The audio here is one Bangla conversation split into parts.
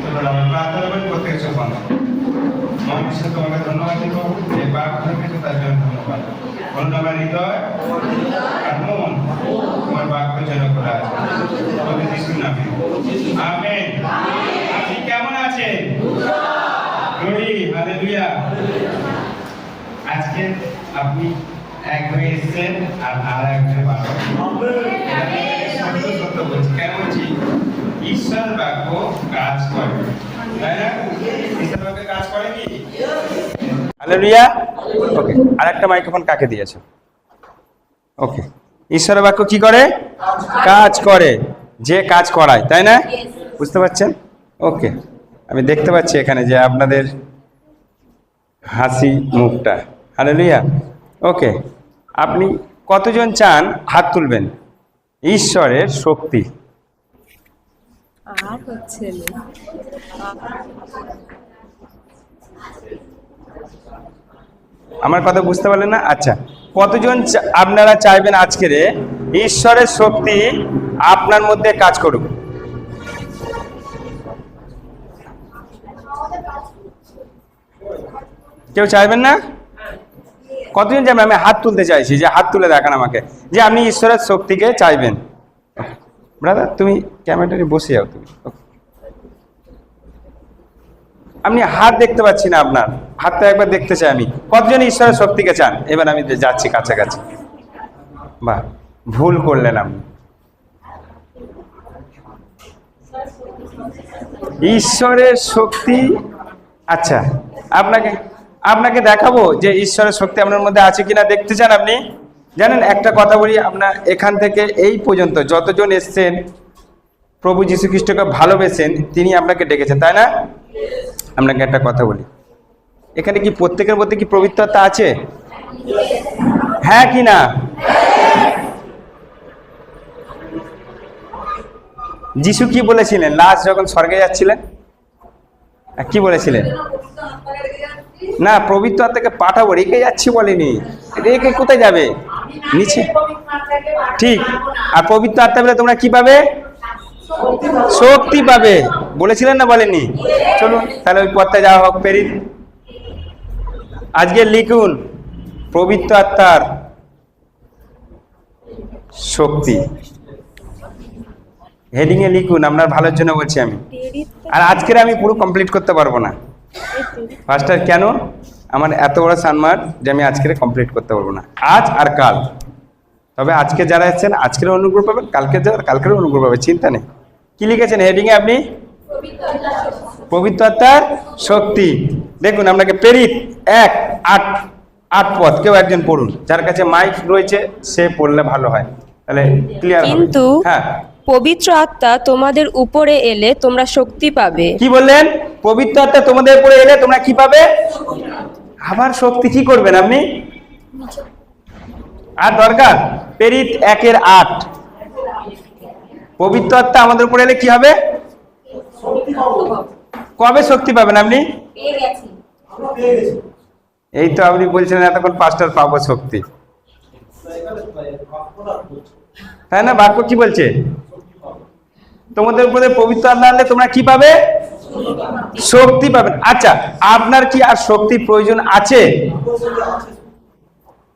চলো আমরা প্রার্থনা করি প্রত্যেকে চোখ বন্ধ। মহাবিশ্ব তোমাকে ধন্যবাদ দিব যে পাপ হয়ে গেছে তার জন্য ধন্যবাদ। বলুন আমার হৃদয় আর মন তোমার বাক্য যেন খোলা আছে। প্রভু যিশুর নামে আমেন। আপনি কেমন আছেন? Glory hallelujah. আজকে আপনি এক হয়ে এসেছেন আর এক হয়ে বারো। সত্য বলছি, কেন বলছি? ঈশ্বর বাক্য কাজ করে, তাই না? ঈশ্বর বাক্য কাজ করে কি? হালেলুয়া। ওকে, আরেকটা মাইক্রোফোন কাকে দিয়েছে? ওকে, ঈশ্বরের বাক্য কি করে? কাজ করে, যে কাজ করায়, তাই না? বুঝতে পারছেন? ওকে, আমি দেখতে পাচ্ছি এখানে যে আপনাদের হাসি মুখটা। হালেলুয়া। ওকে, আপনি কতজন চান হাত তুলবেন? ঈশ্বরের শক্তি। আর হচ্ছে না। আমার কথা বুঝতে পারলেন না? আচ্ছা, কতজন আপনারা চাইবেন আজকের ঈশ্বরের শক্তি আপনার মধ্যে কাজ করুক? কেউ চাইবেন না? কতজন চাইবেন? আমি হাত তুলতে চাইছি, যে হাত তুলে দেখান আমাকে যে আপনি ঈশ্বরের শক্তিকে চাইবেন। ব্রাদার, তুমি ক্যামেরাটা নিয়ে বসে যাও। তুমি আপনি হাত দেখতে পাচ্ছি না, আপনার হাতটা একবার দেখতে চাই আমি। কতজন ঈশ্বরের শক্তিকে চান? এবার আমি যাচ্ছি কাছাকাছি। বাহ, ভুল করলেন আপনি। ঈশ্বরের শক্তি, আচ্ছা, আপনাকে দেখাবো যে ঈশ্বরের শক্তি আপনার মধ্যে আছে কিনা দেখতে চান আপনি? জানেন, একটা কথা বলি, আপনার এখান থেকে এই পর্যন্ত যতজন এসছেন প্রভু যীশু খ্রিস্টকে ভালোবেসেন, তিনি আপনাকে ডেকেছেন, তাই না? আপনাকে একটা কথা বলি, এখানে কি প্রত্যেকের মধ্যে কি পবিত্র আত্মা আছে? হ্যাঁ কি না? যিশু কি বলেছিলেন লাস্ট যখন স্বর্গে যাচ্ছিলেন? কি বলেছিলেন? না, পবিত্র আত্মাকে পাঠাবো, রেখে যাচ্ছি বলেনি। রেখে কোথায় যাবে? নিচে। ঠিক, আর পবিত্র আত্মা পেলে তোমরা কি পাবে? শক্তি পাবে বলেছিলেন না, বলেননি? চলুন তাহলে ওই পথে যাওয়া হোক। প্রেরিত আজকে লিখুন পবিত্র আত্মার শক্তি, হেডিং এ লিখুন, আপনার ভালোর জন্য বলছি আমি। আর আজকের আমি পুরো কমপ্লিট করতে পারবো না ফার্স্টার, কেন? আমার এত বড় সানমার যে আমি আজকের কমপ্লিট করতে পারবো না, আজ আর কাল। তবে আজকে যারা এসেছেন আজকের অনুগ্রহ পাবেন, কালকে যারা কালকের অনুগ্রহ পাবে, চিন্তা নেই। কি লিখেছেন হেডিং এ আপনি? পবিত্র আত্মার শক্তি। দেখুন আপনাকে প্রেরিত 1:8 পদ, কেউ একজন পড়ুন, যার কাছে মাইক রয়েছে সে পড়লে ভালো হয়, তাহলে ক্লিয়ার হবে। কিন্তু হ্যাঁ, পবিত্র আত্মা তোমাদের উপরে এলে তোমরা শক্তি পাবে। কি বললেন? পবিত্র আত্মা তোমাদের উপরে এলে তোমরা কি পাবে? আবার শক্তি কি করবেন আপনি? আর দরকার প্রেরিত 1:8, পবিত্র আত্মা আমাদের উপরে এলে কি হবে? কবে শক্তি পাবেন আপনি? এই তো আপনি বলছিলেন এতক্ষণ পাস্টার পাবো শক্তি, তাই না? বাক্য কি বলছে? তোমাদের উপরে পবিত্র আত্মা আনলে তোমরা কি পাবে? শক্তি পাবেন। আচ্ছা, আপনার কি আর শক্তির প্রয়োজন আছে?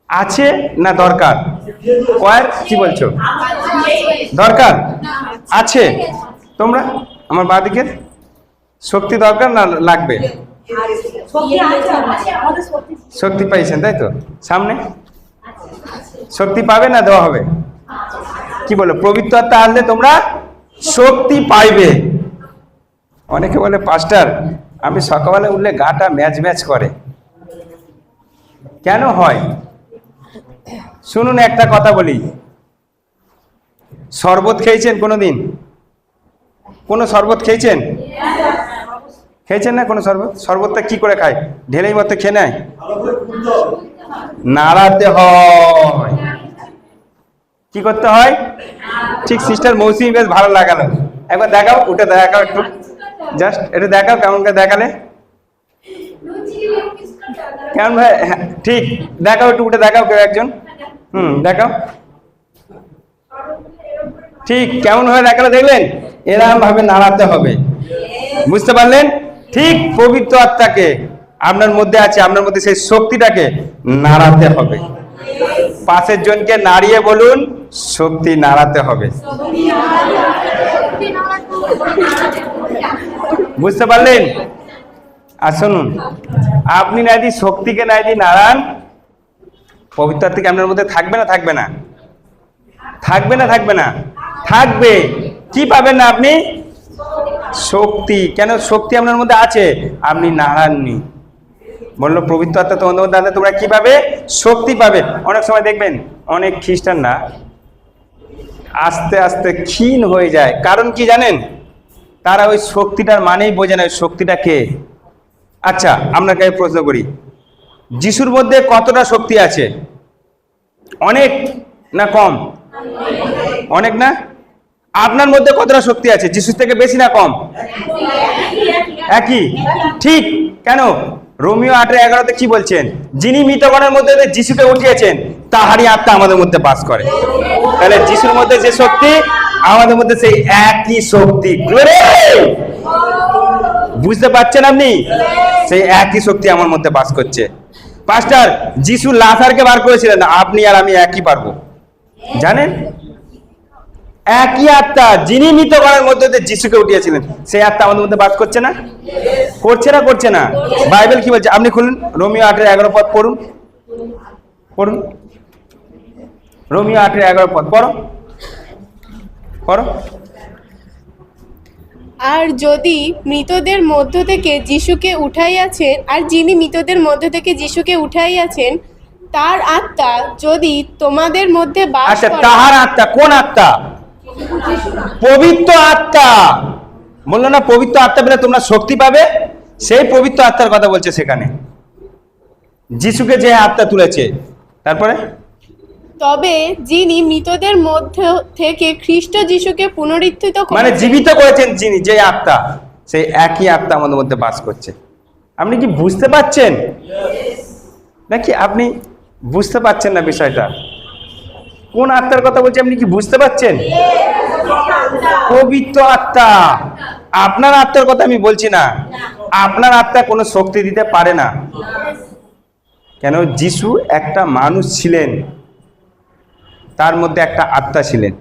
আছে না দরকার? কয়ের কি বলছো? দরকার আছে। তোমরা আমার বাদিকে শক্তি দরকার না লাগবে? শক্তি পাইছেন, তাই তো? সামনে শক্তি পাবে না দেওয়া হবে? কি বলো? পবিত্র আত্মা আনলে তোমরা শক্তি পাইবে। অনেকে বলে পাস্টার আমি সকালে উঠলে গাটা ম্যাচ ম্যাচ করে, কেন হয়? শুনুন একটা কথা বলি, শরবত খেয়েছেন কোনোদিন? কোনো শরবত খেয়েছেন? খেয়েছেন না কোনো শরবত? শরবতটা কি করে খায়? ঢেলেই মতো খেয়ে নেয়? নাড়াতে হয়। কি করতে হয়? ঠিক সিস্টার মৌসুমি বেশ ভালো লাগালো, একবার দেখাও, উঠে দেখাও একটু, জাস্ট এটা দেখাও কেমন করে দেখালে, কেমন ভাই? হ্যাঁ ঠিক, দেখাও একটু, উঠে দেখাও কেউ একজন। দেখাও ঠিক কেমন ভাবে দেখালে দেখলেন? এরকম ভাবে নাড়াতে হবে। বুঝতে পারলেন? ঠিক পবিত্র আত্মাকে আপনার মধ্যে আছে, আপনার মধ্যে সেই শক্তিটাকে নাড়াতে হবে। পাশের জনকে নাড়িয়ে বলুন, শক্তি নাড়াতে হবে। বুঝতে পারলেন? আর শুনুন, আপনি না যদি শক্তিকে না যদি নাড়ান, পবিত্র আত্মা কি আপনার মধ্যে থাকবে না থাকবে না? থাকবে না থাকবে না? থাকবে। কি পাবেন না আপনি? শক্তি। কেন? শক্তি আপনার মধ্যে আছে, আপনি নাড়াননি। বললো পবিত্র আত্মা তোমাদের মধ্যে আছে, তোমরা কি পাবে? শক্তি পাবে। অনেক সময় দেখবেন অনেক খ্রিস্টানরা আস্তে আস্তে ক্ষীণ হয়ে যায়। কারণ কি জানেন? তারা ওই শক্তিটার মানেই বোঝে না, ওই শক্তিটা কে। আচ্ছা, আপনাকে আমি প্রশ্ন করি, যিশুর মধ্যে কতটা শক্তি আছে? অনেক না কম? অনেক না? আপনার মধ্যে কতটা শক্তি আছে? যিশুর থেকে বেশি না কম? একই। ঠিক। কেন? রোমিও 8:11 কি বলছেন? যিনি মৃতগণের মধ্যে যিশুকে উঠিয়েছেন, তাহারই আত্মা আমাদের মধ্যে বাস করে। তাহলে যিশুর মধ্যে যে শক্তি, আমাদের মধ্যে সেই একই শক্তি। বুঝতে পারছেন আপনি? সেই একই শক্তি আমার মধ্যে বাস করছে। পাস্টার, যিশু লাজারকে বার করেছিলেন, আপনি আর আমি একই পারবো, জানেন? একই আত্মা, যিনি মৃতগণের মধ্যে যিশুকে উঠিয়েছিলেন, সেই আত্মা আমাদের মধ্যে বাস করছে না? করছে না? করছে না? বাইবেল কি বলছে? আপনি খুলুন, রোমিও 8:11 পড়ুন। পড়ুন, রোমিও 8:11 পড়ো পড়ো। আর যদি মৃতদের মধ্য থেকে যিশুকে উঠাইয়াছেন, আর যিনি মৃতদের মধ্য থেকে যিশুকে উঠাইয়াছেন, তার আত্মা যদি তোমাদের মধ্যে বাস আচ্ছা, করে। তাহার আত্মা কোন আত্মা? পবিত্র আত্মা। বললো না পবিত্র আত্মা পেলে তোমরা শক্তি পাবে? সেই পবিত্র আত্মার কথা বলছে সেখানে, যিশুকে যে আত্মা তুলেছে। তারপরে তবে যিনি মৃতদের মধ্য থেকে খ্রিস্ট যিশুকে পুনরুত্থিত মানে করেছেন, জীবিত করেছেন যিনি, যে আত্মা, সেই একই আত্মা আমাদের মধ্যে বাস করছে। আপনি কি বুঝতে পারছেন নাকি আপনি বুঝতে পারছেন না বিষয়টা? কোন আত্মার কথা বলছি, আপনি কি বুঝতে পারছেন? পবিত্র আত্মা। আপনার আত্মার কথা আমি বলছি না। আপনার আত্মা কোনো শক্তি দিতে পারে না। কেন? যিশু একটা মানুষ ছিলেন, তার মধ্যে একটা আত্মা ছিলেন।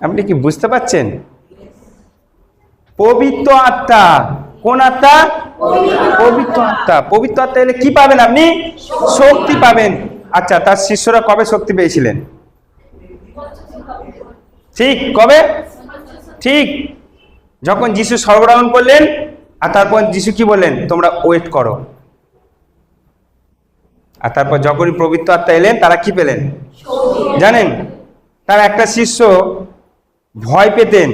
আপনি কি বুঝতে পারছেন? পবিত্র আত্মা। কোন আত্মা? পবিত্র আত্মা। পবিত্র আত্মা এলে কি পাবেন আপনি? শক্তি পাবেন। আচ্ছা, তার শিষ্যরা কবে শক্তি পেয়েছিলেন? ঠিক কবে? ঠিক যখন যিশু স্বর্গরারোহণ করলেন, আর তারপর যিশু কি বললেন? তোমরা ওয়েট করো। আর তারপর যখনই পবিত্র আত্মা এলেন, তারা কি পেলেন জানেন? তার একটা শিষ্য ভয় পেতেন,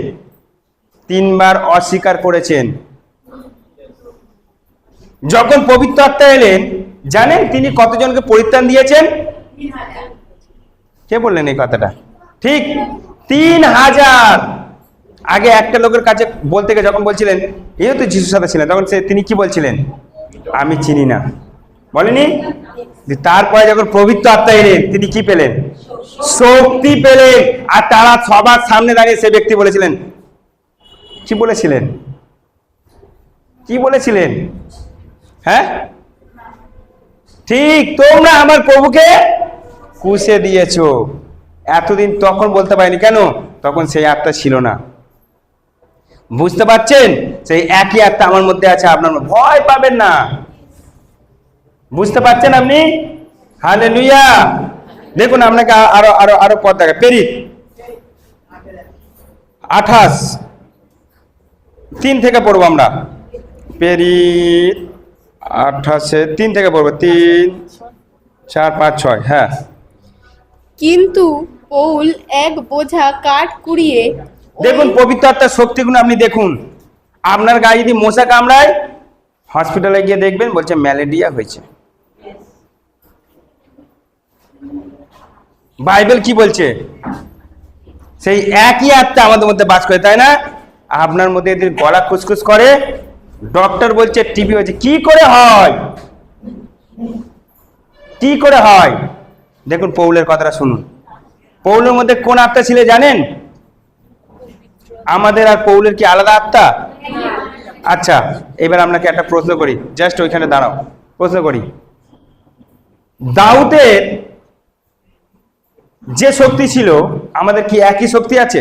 3 বার অস্বীকার করেছেন। যখন পবিত্র আত্মা এলেন, জানেন তিনি কতজনকে পরিত্রাণ দিয়েছেন? কে বললেন এই কথাটা? ঠিক 3000। আগে একটা লোকের কাছে বলতে গিয়ে যখন বলছিলেন এও তো যিশুর সাথে ছিলেন, তখন তিনি কি বলছিলেন? আমি চিনি না, বলেনি? তারপরে যখন পবিত্র আত্মা এলেন, তিনি কি পেলেন? শক্তি পেলেন। আর তারা সবার সামনে দাঁড়িয়ে সে ব্যক্তি বলেছিলেন, কি বলেছিলেন? কি বলেছিলেন? হ্যাঁ, ঠিক, তোমরা আমার প্রভুকে কুশে দিয়েছো। এতদিন তখন বলতে পারিনি, কেন? তখন সেই আত্মা ছিল না। বুঝতে পারছেন? সেই একই আত্মা আমার মধ্যে আছে, আপনার ভয় পাবেন না। বুঝতে পারছেন আপনি? হালেলুয়া। দেখুন, আপনাকে আরো আরো আরো পদ দেখা, প্রেরিত 28:3 থেকে পড়বো আমরা। প্রেরিত 28:3 থেকে পড়বো, 3, 4, 5, 6। হ্যাঁ। কিন্তু পৌল এক বোঝা কাঠ কুড়িয়ে দেখুন পবিত্র আত্মার শক্তিগুলো আপনি দেখুন। আপনার গায়ে যদি মশা কামড়ায়, হসপিটালে গিয়ে দেখবেন বলছে ম্যালেরিয়া হয়েছে। বাইবেল কি বলছে? সেই একই আত্মা আমাদের মধ্যে বাস করে, তাই না? আপনার মধ্যে যদি গলা খুসখুস করে, ডক্টর বলছে টিবি হয়েছে। কি করে হয়? কি করে হয়? দেখুন পৌলের কথাটা শুনুন। পৌলের মধ্যে কোন আত্মা ছিল জানেন? আমাদের আর পৌলের কি আলাদা আত্মা? আচ্ছা, এবার আপনাকে একটা প্রশ্ন করি, জাস্ট ওইখানে দাঁড়াও, প্রশ্ন করি। দাউদের যে শক্তি ছিল, আমাদের কি একই শক্তি আছে?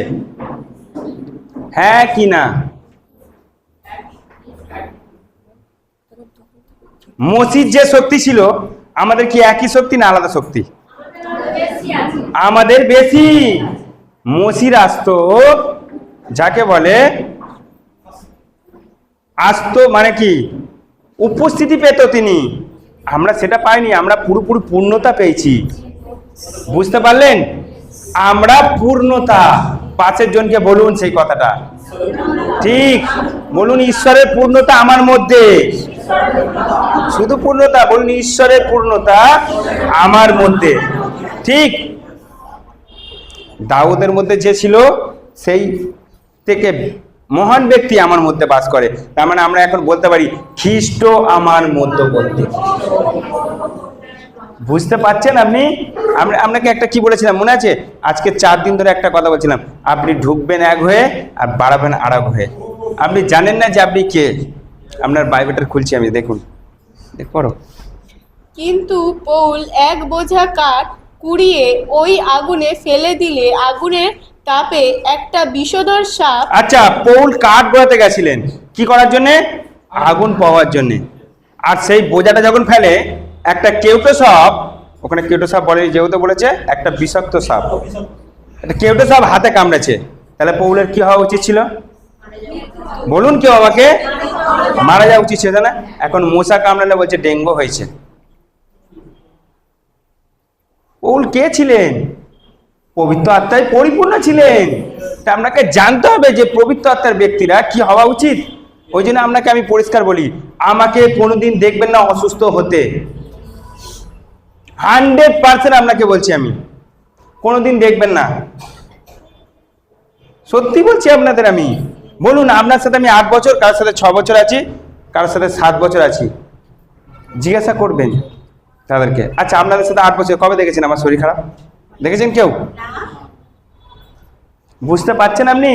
হ্যাঁ কি না? মসির যে শক্তি ছিল, আমাদের কি একই শক্তি না আলাদা শক্তি? আমাদের বেশি। মসির আসতো, যাকে বলে আসতো মানে কি উপস্থিতি পেত তিনি, আমরা সেটা পাইনি, আমরা পুরোপুরি পূর্ণতা পেয়েছি। বুঝতে পারলেন? আমরা পূর্ণতা। পাশের জনকে বলুন সেই কথাটা, ঠিক বলুন, ঈশ্বরের পূর্ণতা আমার মধ্যে। শুধু পূর্ণতা বলুন, ঈশ্বরের পূর্ণতা আমার মধ্যে। ঠিক, দাউদের মধ্যে যে ছিল সেই থেকে মহান ব্যক্তি আমার মধ্যে বাস করে। তার মানে আমরা এখন বলতে পারি খ্রিস্ট আমার মধ্যবর্তী। বুঝতে পারছেন আপনি? আপনাকে একটা কি বলেছিলাম মনে আছে? আজকে 4 দিন ধরে একটা কথা বলছিলাম, আপনি ঢুকবেন এক হয়ে আর বাড়াবেন আর এক হয়ে। আপনি জানেন না যে আপনি কে। আপনার বাইবেলটা খুলছি আমি, দেখুন, পড়ো। কিন্তু পৌল এক বোঝা কাঠ কুড়িয়ে ওই আগুনে ফেলে দিলে আগুনের তাপে একটা বিষধর সাপ। আচ্ছা, পৌল কাঠ গড়াতে গেছিলেন কি করার জন্য? আগুন পাওয়ার জন্য। আর সেই বোঝাটা যখন ফেলে, একটা কেউটো সাপ, ওখানে কেউটো সাপ বলে, যেহেতু বলেছে একটা বিষাক্ত সাপ, একটা কেউটো সাপ হাতে কামড়েছে, তাহলে পৌলের কি হওয়া উচিত ছিল? বলুন কেউ আমাকে। মারা যাওয়া উচিত ছিল না? এখন মশা কামড়ালে বলছে ডেঙ্গু হয়েছে। পৌল কে ছিলেন? পবিত্র আত্মায় পরিপূর্ণ ছিলেন। তা আপনাকে জানতে হবে যে পবিত্র আত্মার ব্যক্তিরা কি হওয়া উচিত। ওই জন্য আপনাকে আমি পরিষ্কার বলি, আমাকে কোনোদিন দেখবেন না অসুস্থ হতে। 100% আপনাকে বলছি, আমি কোনোদিন দেখবেন না, সত্যি বলছি আপনাদের। আমি বলুন, আপনার সাথে আমি 8 বছর, কারোর সাথে 6 বছর আছি, কারোর সাথে 7 বছর আছি, জিজ্ঞাসা করবেন তাদেরকে। আচ্ছা, আপনাদের সাথে 8 বছর কবে দেখেছেন আমার শরীর খারাপ? দেখেছেন কেউ? বুঝতে পারছেন আপনি?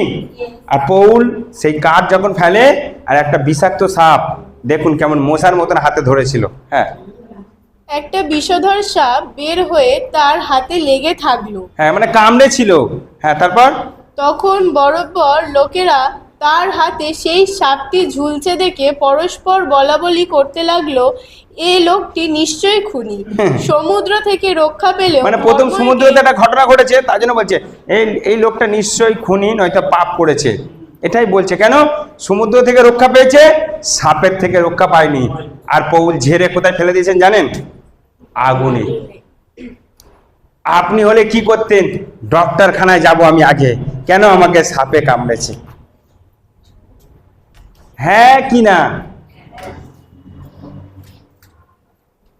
আর পৌল সেই কাঠ যখন ফেলে, আর একটা বিষাক্ত সাপ, দেখুন কেমন মশার মতন হাতে ধরেছিল। হ্যাঁ, একটা বিষধর সাপ বের হয়ে তার হাতে লেগে থাকলো। হ্যাঁ, মানে কামড়ে ছিল। হ্যাঁ, তারপর? তখন বড় লোকেরা তার হাতে সেই সাপটি ঝুলছে দেখে পরস্পর বলাবলি করতে লাগলো, এই লোকটি নিশ্চয়ই খুনি, সমুদ্র থেকে রক্ষা পেলেও। মানে প্রথম সমুদ্রতে একটা ঘটনা ঘটেছে, তার জন্য বলছে এই লোকটা নিশ্চয়ই খুনি, নয়তো পাপ করেছে। এটাই বলছে। কেন? সমুদ্র থেকে রক্ষা পেয়েছে, সাপের থেকে রক্ষা পায়নি। আর পৌল ঝেড়ে কোথায় ফেলে দিয়েছেন জানেন? আগুনে। আপনি হলে কি করতেন? ডক্টরখানায় যাব আমি আগে, কেন আমাকে সাপে কামড়েছে। হ্যাঁ কি না?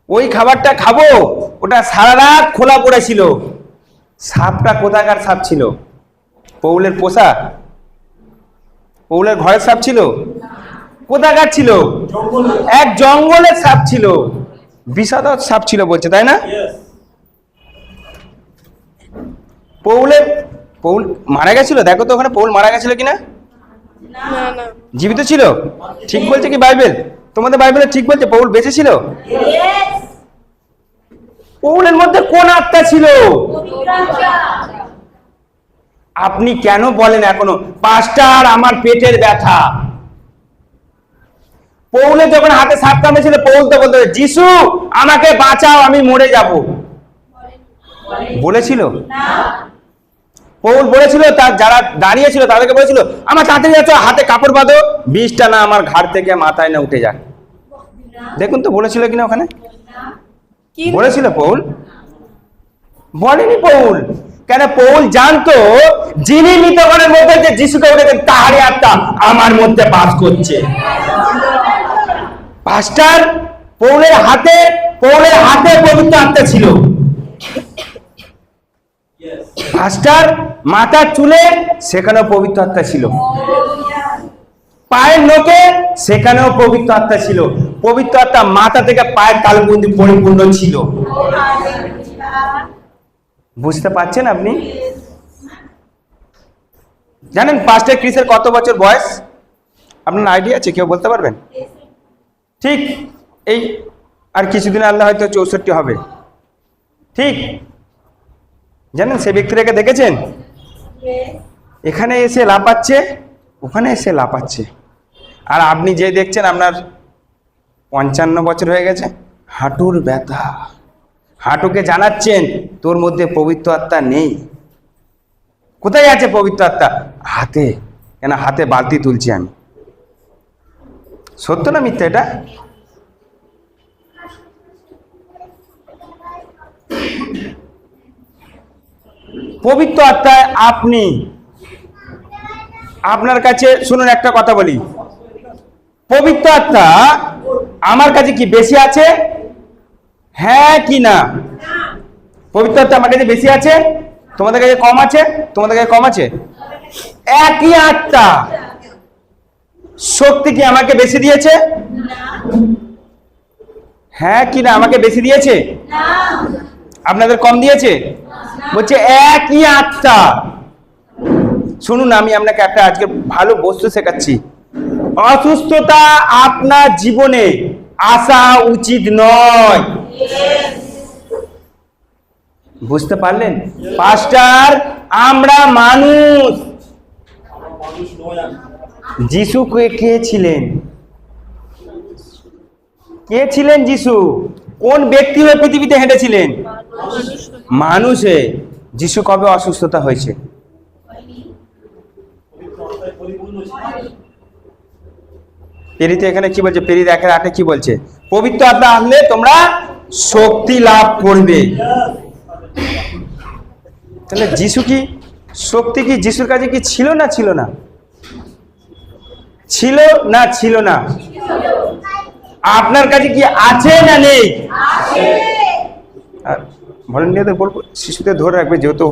ওই খাবারটা খাবো, ওটা সারা রাত খোলা পড়েছিল। সাপটা কোথাকার সাপ ছিল? পৌলের পোষা? পৌলের ঘরের সাপ ছিল? কোথাকার ছিল? এক জঙ্গলের সাপ ছিল, বিষাদর সাপ ছিল বলছে, তাই না? পৌল মারা গেছিল, দেখো তো ওখানে পৌল মারা গেছিল কিনা। না না, জীবিত ছিল। ঠিক বলছে কি বাইবেল? তোমাদের বাইবেলে ঠিক বলছে পৌল বেঁচে ছিল? পৌলের মধ্যে কোন আত্মা ছিল? আপনি কেন বলেন এখনো পাস্টার আমার পেটের ব্যথা? পৌলের যখন হাতে সাপ কামড়েছিল, পৌল তো বলতো যিশু আমাকে বাঁচাও, আমি মরে যাব, বলেছিল? পৌল বলেছিল, তার যারা দাঁড়িয়ে ছিল তাদেরকে বলেছিল আমার তাড়াতাড়ি যাচ্ছ, হাতে কাপড় বাঁধো, বিষটা না আমার ঘাড় থেকে মাথায় না উঠে যাক। দেখুন তো বলেছিল কিনা ওখানে? বলেছিল পৌল? বলেনি পৌল। কেন? পৌল জানতো যিনি মৃতগণের মধ্যে যে যিশুকে উঠেছেন, তাহারই আত্মা আমার মধ্যে বাস করছে। পাস্টার, পৌলের হাতে পবিত্র আত্মা ছিল। পাস্টার মাথার চুলে, সেখানেও পবিত্র আত্মা ছিল। পায়ের নখে, সেখানেও পবিত্র আত্মা ছিল। পবিত্র আত্মা মাথা থেকে পায়ের তালুবন্দি পরিপূর্ণ ছিল। বুঝতে পারছেন আপনি? জানেন পাস্টার ক্রিসের কত বছর বয়স? আপনার আইডিয়া আছে, কেউ বলতে পারবেন? ঠিক এই আর কিছুদিন আল্লাহ হয়তো 64 হবে, ঠিক জানেন সেই ব্যক্তিটাকে দেখেছেন? এখানে এসে লাফাচ্ছে, ওখানে এসে লাফাচ্ছে। আর আপনি যে দেখছেন আপনার 55 বছর হয়ে গেছে, হাঁটুর ব্যথা, হাঁটুকে জানাচ্ছেন তোর মধ্যে পবিত্র আত্মা নেই। কোথায় আছে পবিত্র আত্মা? হাতে, কেন হাতে বালতি তুলছি আমি। সত্য না মিথ্যা এটা? পবিত্র আত্মায় আপনি, আপনার কাছে শুনুন একটা কথা বলি, পবিত্র আত্মা আমার কাছে কি বেশি আছে? হ্যাঁ কি না? পবিত্র আত্মা আমার কাছে বেশি আছে, তোমাদের কাছে কম আছে? তোমাদের কাছে কম আছে? একই আত্মা, শক্তি কি আমাকে বেশি দিয়েছে? হ্যাঁ কি না? আমাকে বেশি দিয়েছে? আপনাদের কম দিয়েছে? বলছে একই আত্মা। শুনুন, আমি আপনাকে একটা আজকে ভালো বস্তু শেখাচ্ছি। অসুস্থতা আপনার জীবনে আসা উচিত নয়। বুঝতে পারলেন পাস্টার? আমরা মানুষ। যিশু কে ছিলেন? কে ছিলেন যিশু? কোন ব্যক্তি হয়ে পৃথিবীতে হেঁটেছিলেন? মানুষ হয়ে। যিশু কবে অসুস্থতা হয়েছে? পেরিতে এখানে কি বলছে? পেরিতে 1:8 কি বলছে? পবিত্র আত্মা আসলে তোমরা শক্তি লাভ করবে। তাহলে যিশু কি শক্তি কি যিশুর কাছে কি ছিল না ছিল না? ছিল না ছিল না? আপনার কাছে কি আছে না নেই? ভলেন্টিয়ারদের বলবো শিশুদের ধরে রাখবে, যেহেতু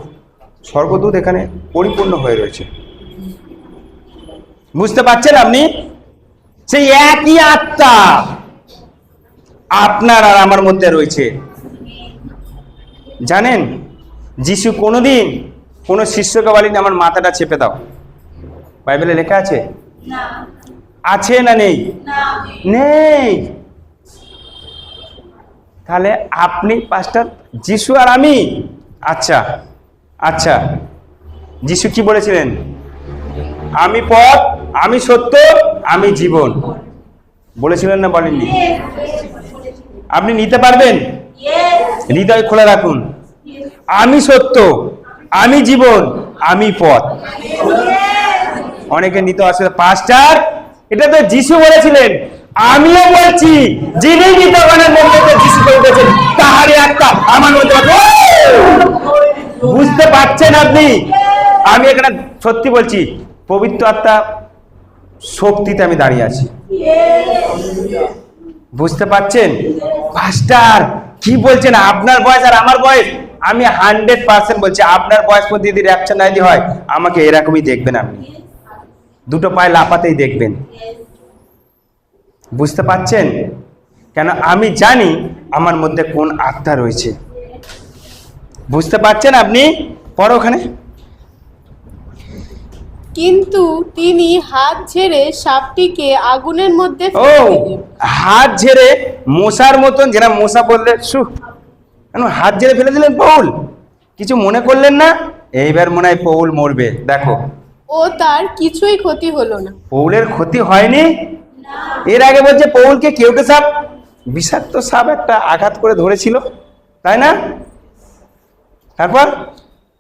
স্বর্গদূত এখানে পরিপূর্ণ হয়ে রয়েছে। বুঝতে পারছেন আপনি? সেই একই আত্মা আপনার আর আমার মধ্যে রয়েছে। জানেন যিশু কোনোদিন কোনো শিষ্যকে বলেনি আমার মাথাটা চেপে দাও। বাইবেলে লেখা আছে? আছে না নেই? নেই। তাহলে আপনি পাস্টার, যিশু আর আমি? আচ্ছা আচ্ছা, যিশু কি বলেছিলেন? আমি পথ, আমি সত্য, আমি জীবন। বলেছিলেন না বলেননি? আপনি নিতে পারবেন? হৃদয় খোলা রাখুন। আমি সত্য, আমি জীবন, আমি পথ। অনেকে নিতে আসলে পাস্টার এটা তো যিশু বলেছিলেন। আমিও বলছি যিনি মৃতগণের মধ্যে যিশুকে উঠেছেন তাহারই আত্মা আমার মধ্যে। বুঝতে পারছেন আপনি? আমি এখানে সত্যি বলছি, পবিত্র আত্মা শক্তিতে আমি দাঁড়িয়ে আছি। বুঝতে পারছেন? পাস্টার কি বলছেন? আপনার বয়স আর আমার বয়স, আমি 100% বলছি আপনার বয়স মধ্যে যদি র্যাপচার নাই হয় আমাকে এরকমই দেখবেন, আপনি দুটো পায়ে লাফাতেই দেখবেন। বুঝতে পারছেন? কেন আমি জানি আমার মধ্যে কোন আত্মা রয়েছে। বুঝতে পারছেন আপনি? পড়ো ওখানে। কিন্তু তিনি হাত ঝেড়ে সাপটিকে আগুনের মধ্যে ও ফেলে দিলেন। হাত ঝেড়ে মশার মতন, যেটা মশা বললে কেন হাত ঝেড়ে ফেলে দিলেন পৌল? কিছু মনে করলেন না? এইবার মনে হয় পৌল মরবে। দেখো ও তার কিছুই ক্ষতি হলো না। পৌলের ক্ষতি হয়নি। এর আগে বলছে পৌলকে কেউটে সাপ, বিষাক্ত সাপ একটা আঘাত করে ধরেছিল, তাই না? তারপর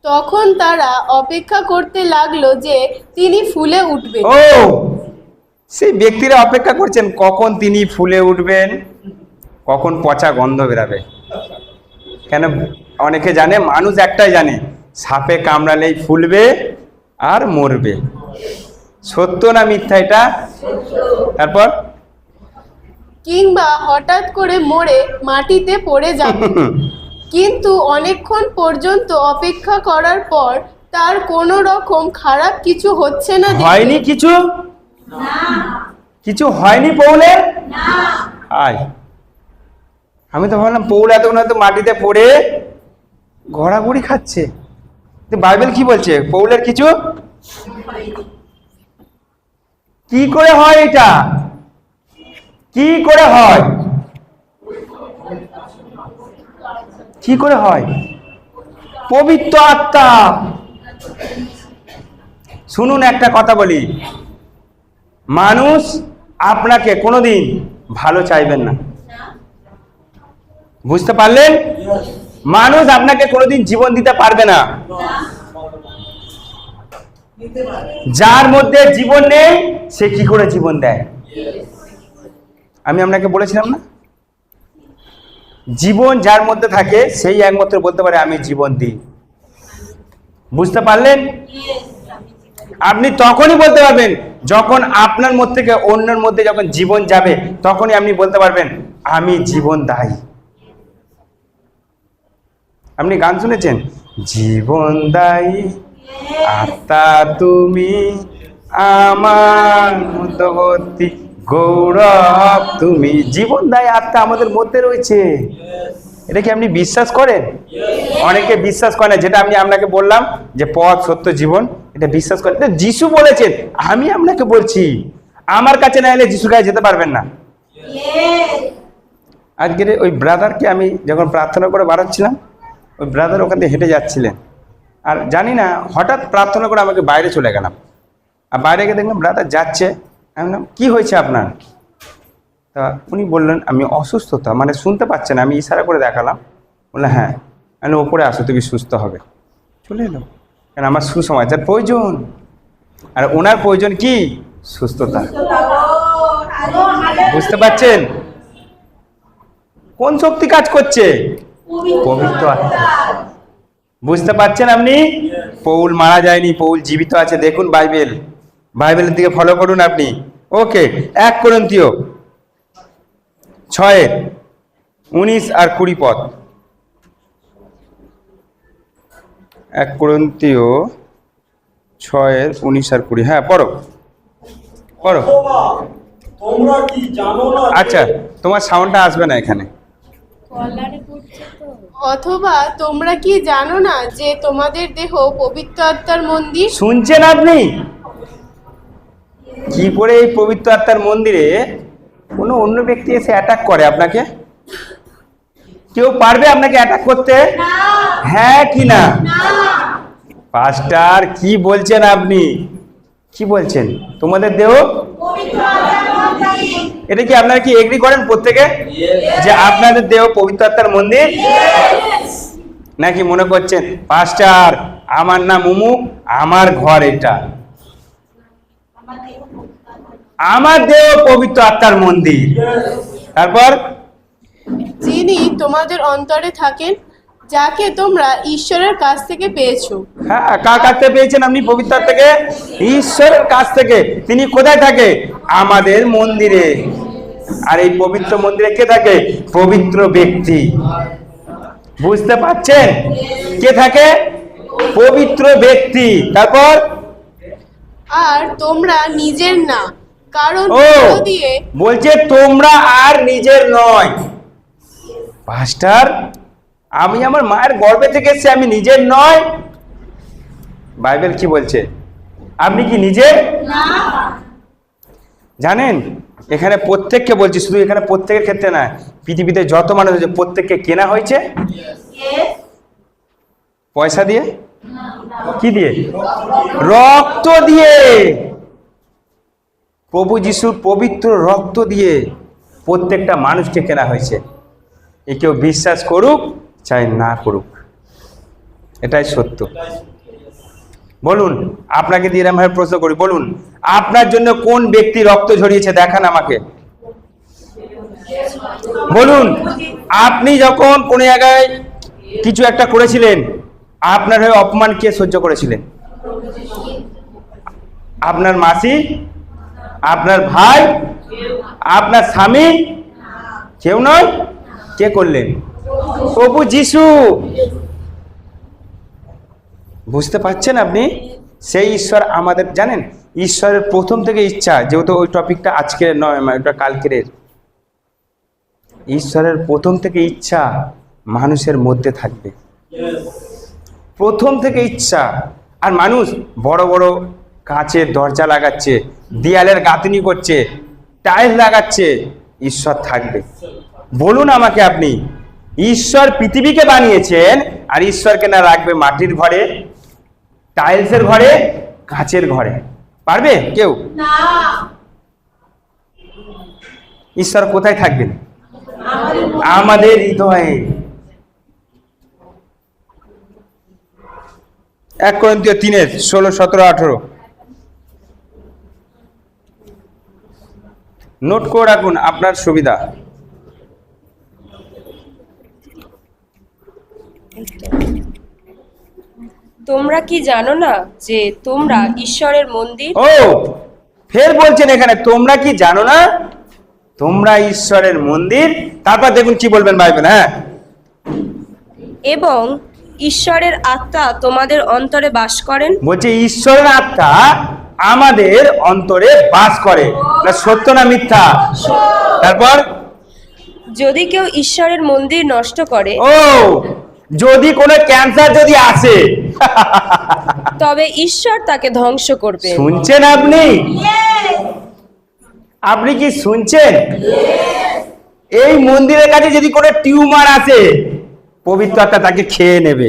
তখন তারা অপেক্ষা করতে লাগলো যে তিনি ফুলে উঠবেন। ও সেই ব্যক্তিরা অপেক্ষা করছেন কখন তিনি ফুলে উঠবেন, কখন পচা গন্ধ বেরাবে। কেন অনেকে জানে, মানুষ একটাই জানে, সাপে কামড়ালেই ফুলবে আর মরবে। সত্য না মিথ্যা এটা? তারপর কিংবা হঠাৎ করে মরে মাটিতে পড়ে যাবে। কিন্তু অনেকক্ষণ পর্যন্ত অপেক্ষা করার পর তার কোনো রকম খারাপ কিছু হচ্ছে না দেখে হয়নি কিছু? কিছু হয়নি পৌলের? আয় আমি তো ভাবলাম পৌল এতক্ষণ হয়তো মাটিতে পড়ে ঘোরাঘুরি খাচ্ছে। বাইবেল কি বলছে? পৌলের কিছু কি করে হয় এটা? কি করে হয়? কি করে হয়? পবিত্র আত্মা। শুনুন, একটা কথা বলি, মানুষ আপনাকে কোনোদিন ভালো চাইবেন না, বুঝতে পারলেন? মানুষ আপনাকে কোনোদিন জীবন দিতে পারবে না। যার মধ্যে জীবন নেই সে কি করে জীবন দেয়? আমি আপনাকে বলেছিলাম না, জীবন যার মধ্যে থাকে সেই একমাত্র বলতে পারে আমি জীবন দিই। বুঝতে পারলেন? আপনি তখনই বলতে পারবেন যখন আপনার মধ্যে থেকে অন্যের মধ্যে যখন জীবন যাবে, তখনই আপনি বলতে পারবেন আমি জীবন দায়ী। আপনি গান শুনেছেন, জীবন দায়ী আত্মা তুমি, আমার মধ্যবর্তী গৌরব তুমি। জীবন দায়ী আত্মা আমাদের মধ্যে রয়েছে। এটা কি আপনি বিশ্বাস করেন? অনেকে বিশ্বাস করে না, যেটা আমি আপনাকে বললাম যে পথ সত্য জীবন, এটা বিশ্বাস করেন। যিশু বলেছেন, আমি আপনাকে বলছি আমার কাছে না এলে যিশুর কাছে যেতে পারবেন না। আজকের ওই ব্রাদারকে আমি যখন প্রার্থনা করে বাড়াচ্ছিলাম, ওই ব্রাদার ওখান থেকে হেঁটে যাচ্ছিলেন, আর জানি না হঠাৎ প্রার্থনা করে আমাকে বাইরে চলে গেলাম, আর বাইরে গিয়ে দেখলাম ব্রাদার যাচ্ছে। আমি বললাম কি হয়েছে আপনার? তা উনি বললেন আমি অসুস্থতা, মানে শুনতে পাচ্ছেন, আমি ইশারা করে দেখালাম, বললাম হ্যাঁ। আমি ওপরে আসো, তুমি সুস্থ হবে। চলে এলো, কারণ আমার সুসমাচার প্রয়োজন, আর ওনার প্রয়োজন কি? সুস্থতা। বুঝতে পারছেন কোন শক্তি কাজ করছে? পবিত্র আত্মা। বুঝতে পারছেন আপনি? পৌল মারা যায়নি, পৌল জীবিত আছে। দেখুন বাইবেলের দিকে ফলো করুন আপনি। ওকে, 1 কোরিন্থীয় 6:19 আর 20 পদ। 1 কোরিন্থীয় 6:19 আর 20। হ্যাঁ, পড়ো। তোমরা কি জানো না? আচ্ছা, তোমার সাউন্ডটা আসবে না এখানে। অথবা তোমরা কি জানো না যে তোমাদের দেহ পবিত্র আত্মার মন্দির? শুনছেন আপনি কি করে এই পবিত্র আত্মার মন্দিরে কোনো অন্য ব্যক্তি এসে অ্যাটাক করে আপনাকে? কেউ পারবে আপনাকে অ্যাটাক করতে? হ্যাঁ কি না? পাস্টার কি বলছেন আপনি? কি বলছেন? তোমাদের দেহ এটা কি আপনারা কি এগ্রি করেন প্রত্যেকে যে আপনাদের দেহ পবিত্র আত্মার মন্দির? নাকি মনে করছেন পাস্টার আমার নাম মুমু, আমার ঘর এটা, আমার দেহ পবিত্র আত্মার মন্দির? তারপর যিনি তোমাদের অন্তরে থাকেন, যাকে তোমরা ঈশ্বরের কাছ থেকে পেয়েছো। হ্যাঁ, কার কাছ থেকে পেয়েছেন আপনি পবিত্র আত্মাকে? ঈশ্বরের কাছ থেকে। তিনি কোথায় থাকে? আমাদের মন্দিরে। আর এই পবিত্র মন্দিরে কে থাকে? পবিত্র ব্যক্তি। বুঝতে পারছেন? কে থাকে? পবিত্র ব্যক্তি। তারপর আর তোমরা নিজের না, কারণ ও দেহ দিয়ে বলছে তোমরা আর নিজের নয়। পাস্টার আমি আমার মায়ের গর্ভে থেকে এসেছি, আমি নিজের নয়? বাইবেল কি বলছে? আপনি কি নিজের? জানেন এখানে প্রত্যেককে বলছি, শুধু এখানে প্রত্যেকের ক্ষেত্রে না, পৃথিবীতে যত মানুষ আছে প্রত্যেককে কেনা হয়েছে। পয়সা দিয়ে? কি দিয়ে? রক্ত দিয়ে। প্রভু যিশুর পবিত্র রক্ত দিয়ে প্রত্যেকটা মানুষকে কেনা হয়েছে। এ কেউ বিশ্বাস করুক চাই না করুক, এটাই সত্য। বলুন, আপনাকে দিয়ে এরকম ভাবে প্রশ্ন করি, বলুন আপনার জন্য কোন ব্যক্তি রক্ত ঝরিয়েছে? দেখান আমাকে। বলুন, আপনি যখন কোন জায়গায় কিছু একটা করেছিলেন, আপনার হয়ে অপমান কে সহ্য করেছিলেন? আপনার মাসি, আপনার ভাই, আপনার স্বামী? কেউ নয়। কে করলেন? প্রভু যিশু। বুঝতে পারছেন আপনি? সেই ঈশ্বর আমাদের, জানেন ঈশ্বরের প্রথম থেকে ইচ্ছা, যেহেতু ওই টপিকটা আজকের নয়, ওটা কালকের। ঈশ্বরের প্রথম থেকে ইচ্ছা মানুষের মধ্যে থাকবে, প্রথম থেকে ইচ্ছা। আর মানুষ বড় বড় কাঁচের দরজা লাগাচ্ছে, দেয়ালের গাঁথনি করছে, টাইলস লাগাচ্ছে, ঈশ্বর থাকবে? বলুন আমাকে আপনি, ঈশ্বর পৃথিবীকে বানিয়েছেন আর ঈশ্বরকে না রাখবে মাটির ঘরে, টাইলসের ঘরে, কাঁচের ঘরে? পারবে কেউ? ঈশ্বর কোথায় থাকবেন? আমাদের হৃদয়ে। 1 কোরিন্থীয় 3:16, 17, 18 নোট করে রাখুন আপনার সুবিধা। তোমরা কি জানো না যে তোমরা ঈশ্বরের মন্দির? ও ফের বলছেন এখানে, তোমরা কি জানো না তোমরা ঈশ্বরের মন্দির? তারপর দেখুন কি বলবেন বাইবেল। হ্যাঁ, এবং ঈশ্বরের আত্মা তোমাদের অন্তরে বাস করেন। বলছে ঈশ্বরের আত্মা আমাদের অন্তরে বাস করে। না সত্য না মিথ্যা? তারপর যদি কেউ ঈশ্বরের মন্দির নষ্ট করে, ও যদি কোনো ক্যান্সার যদি আসে, তবে ঈশ্বর তাকে ধ্বংস করবে। শুনছেন আপনি? আপনি কি শুনছেন? এই মন্দিরের কাছে যদি কোনো টিউমার আসে, পবিত্র আত্মা তাকে খেয়ে নেবে।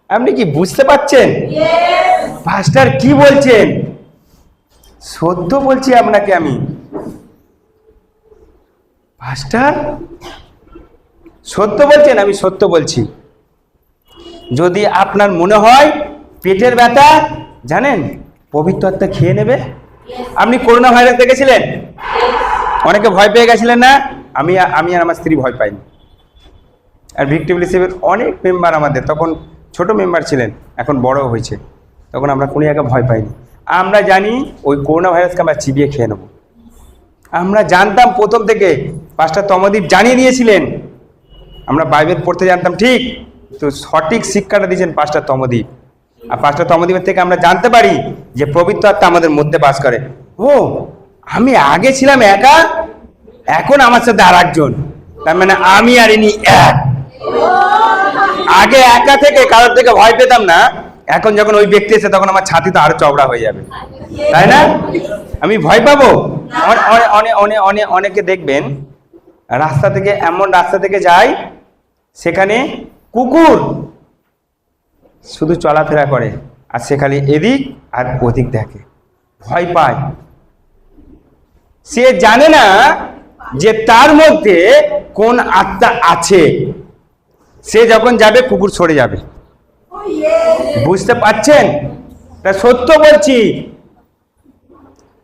আপনি কি বুঝতে পারছেন পাস্টার কি বলছেন? সত্য বলছি আপনাকে আমি। পাস্টার সত্য বলছেন? আমি সত্য বলছি। যদি আপনার মনে হয় পেটের ব্যথা, জানেন পবিত্র আত্মা খেয়ে নেবে। আপনি করোনা ভাইরাস দেখেছিলেন? অনেকে ভয় পেয়ে গেছিলেন না? আমি আর আমার স্ত্রী ভয় পাইনি। আর ভিক্টিম রিসিভের অনেক মেম্বার আমাদের তখন ছোট মেম্বার ছিলেন, এখন বড় হয়েছে, তখন আমরা কোনো জায়গায় ভয় পাইনি। আমরা জানি ওই করোনা ভাইরাসকে আমরা চিবিয়ে খেয়ে নেব। আমরা জানতাম প্রথম থেকে, পাস্টার তমদীপ জানিয়ে দিয়েছিলেন। আমরা বাইবেল পড়তে জানতাম ঠিক, তো সঠিক শিক্ষাটা দিয়েছেন পাস্টার তমদীপ। আর পাস্টার তমদীপের থেকে আমরা জানতে পারি যে পবিত্র আত্মা আমাদের মধ্যে বাস করে। ও আমি আগে ছিলাম একা, এখন আমার সাথে আর একজন, তার মানে আমি আর ইনি এক। আগে একা থেকে কারোর থেকে ভয় পেতাম না, এখন যখন ওই ব্যক্তি এসে তখন আমার ছাতি তো আরো চওড়া হয়ে যাবে, তাই না? আমি ভয় পাবো? অনেকে দেখবেন রাস্তা থেকে, এমন রাস্তা থেকে যায় সেখানে কুকুর শুধু চলাফেরা করে, আর সেখানে এদিক আর ওদিক দেখে, ভয় পায়। সে জানে না যে তার মধ্যে কোন আত্মা আছে। সে যখন যাবে কুকুর সরে যাবে। বুঝতে পারছেন? তা সত্য বলছি।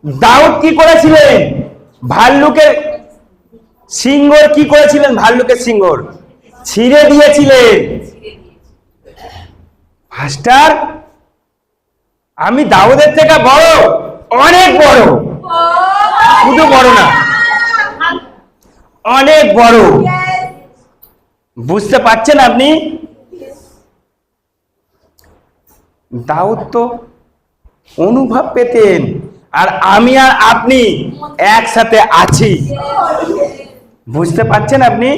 দাউদ কি করেছিলেন? ভাল্লুকের সিংহর কি করেছিলেন? ভাল্লুকের সিংহর ছিঁড়ে দিয়েছিলেন। মাস্টার আমি দাউদের থেকে বড়, অনেক বড়, শুধু বড় না, অনেক বড়। বুঝতে পারছেন আপনি? দাউদ তো অনুভব পেতেন, আর আমি আর আপনি একসাথে আছি। বুঝতে পারছেন আপনি?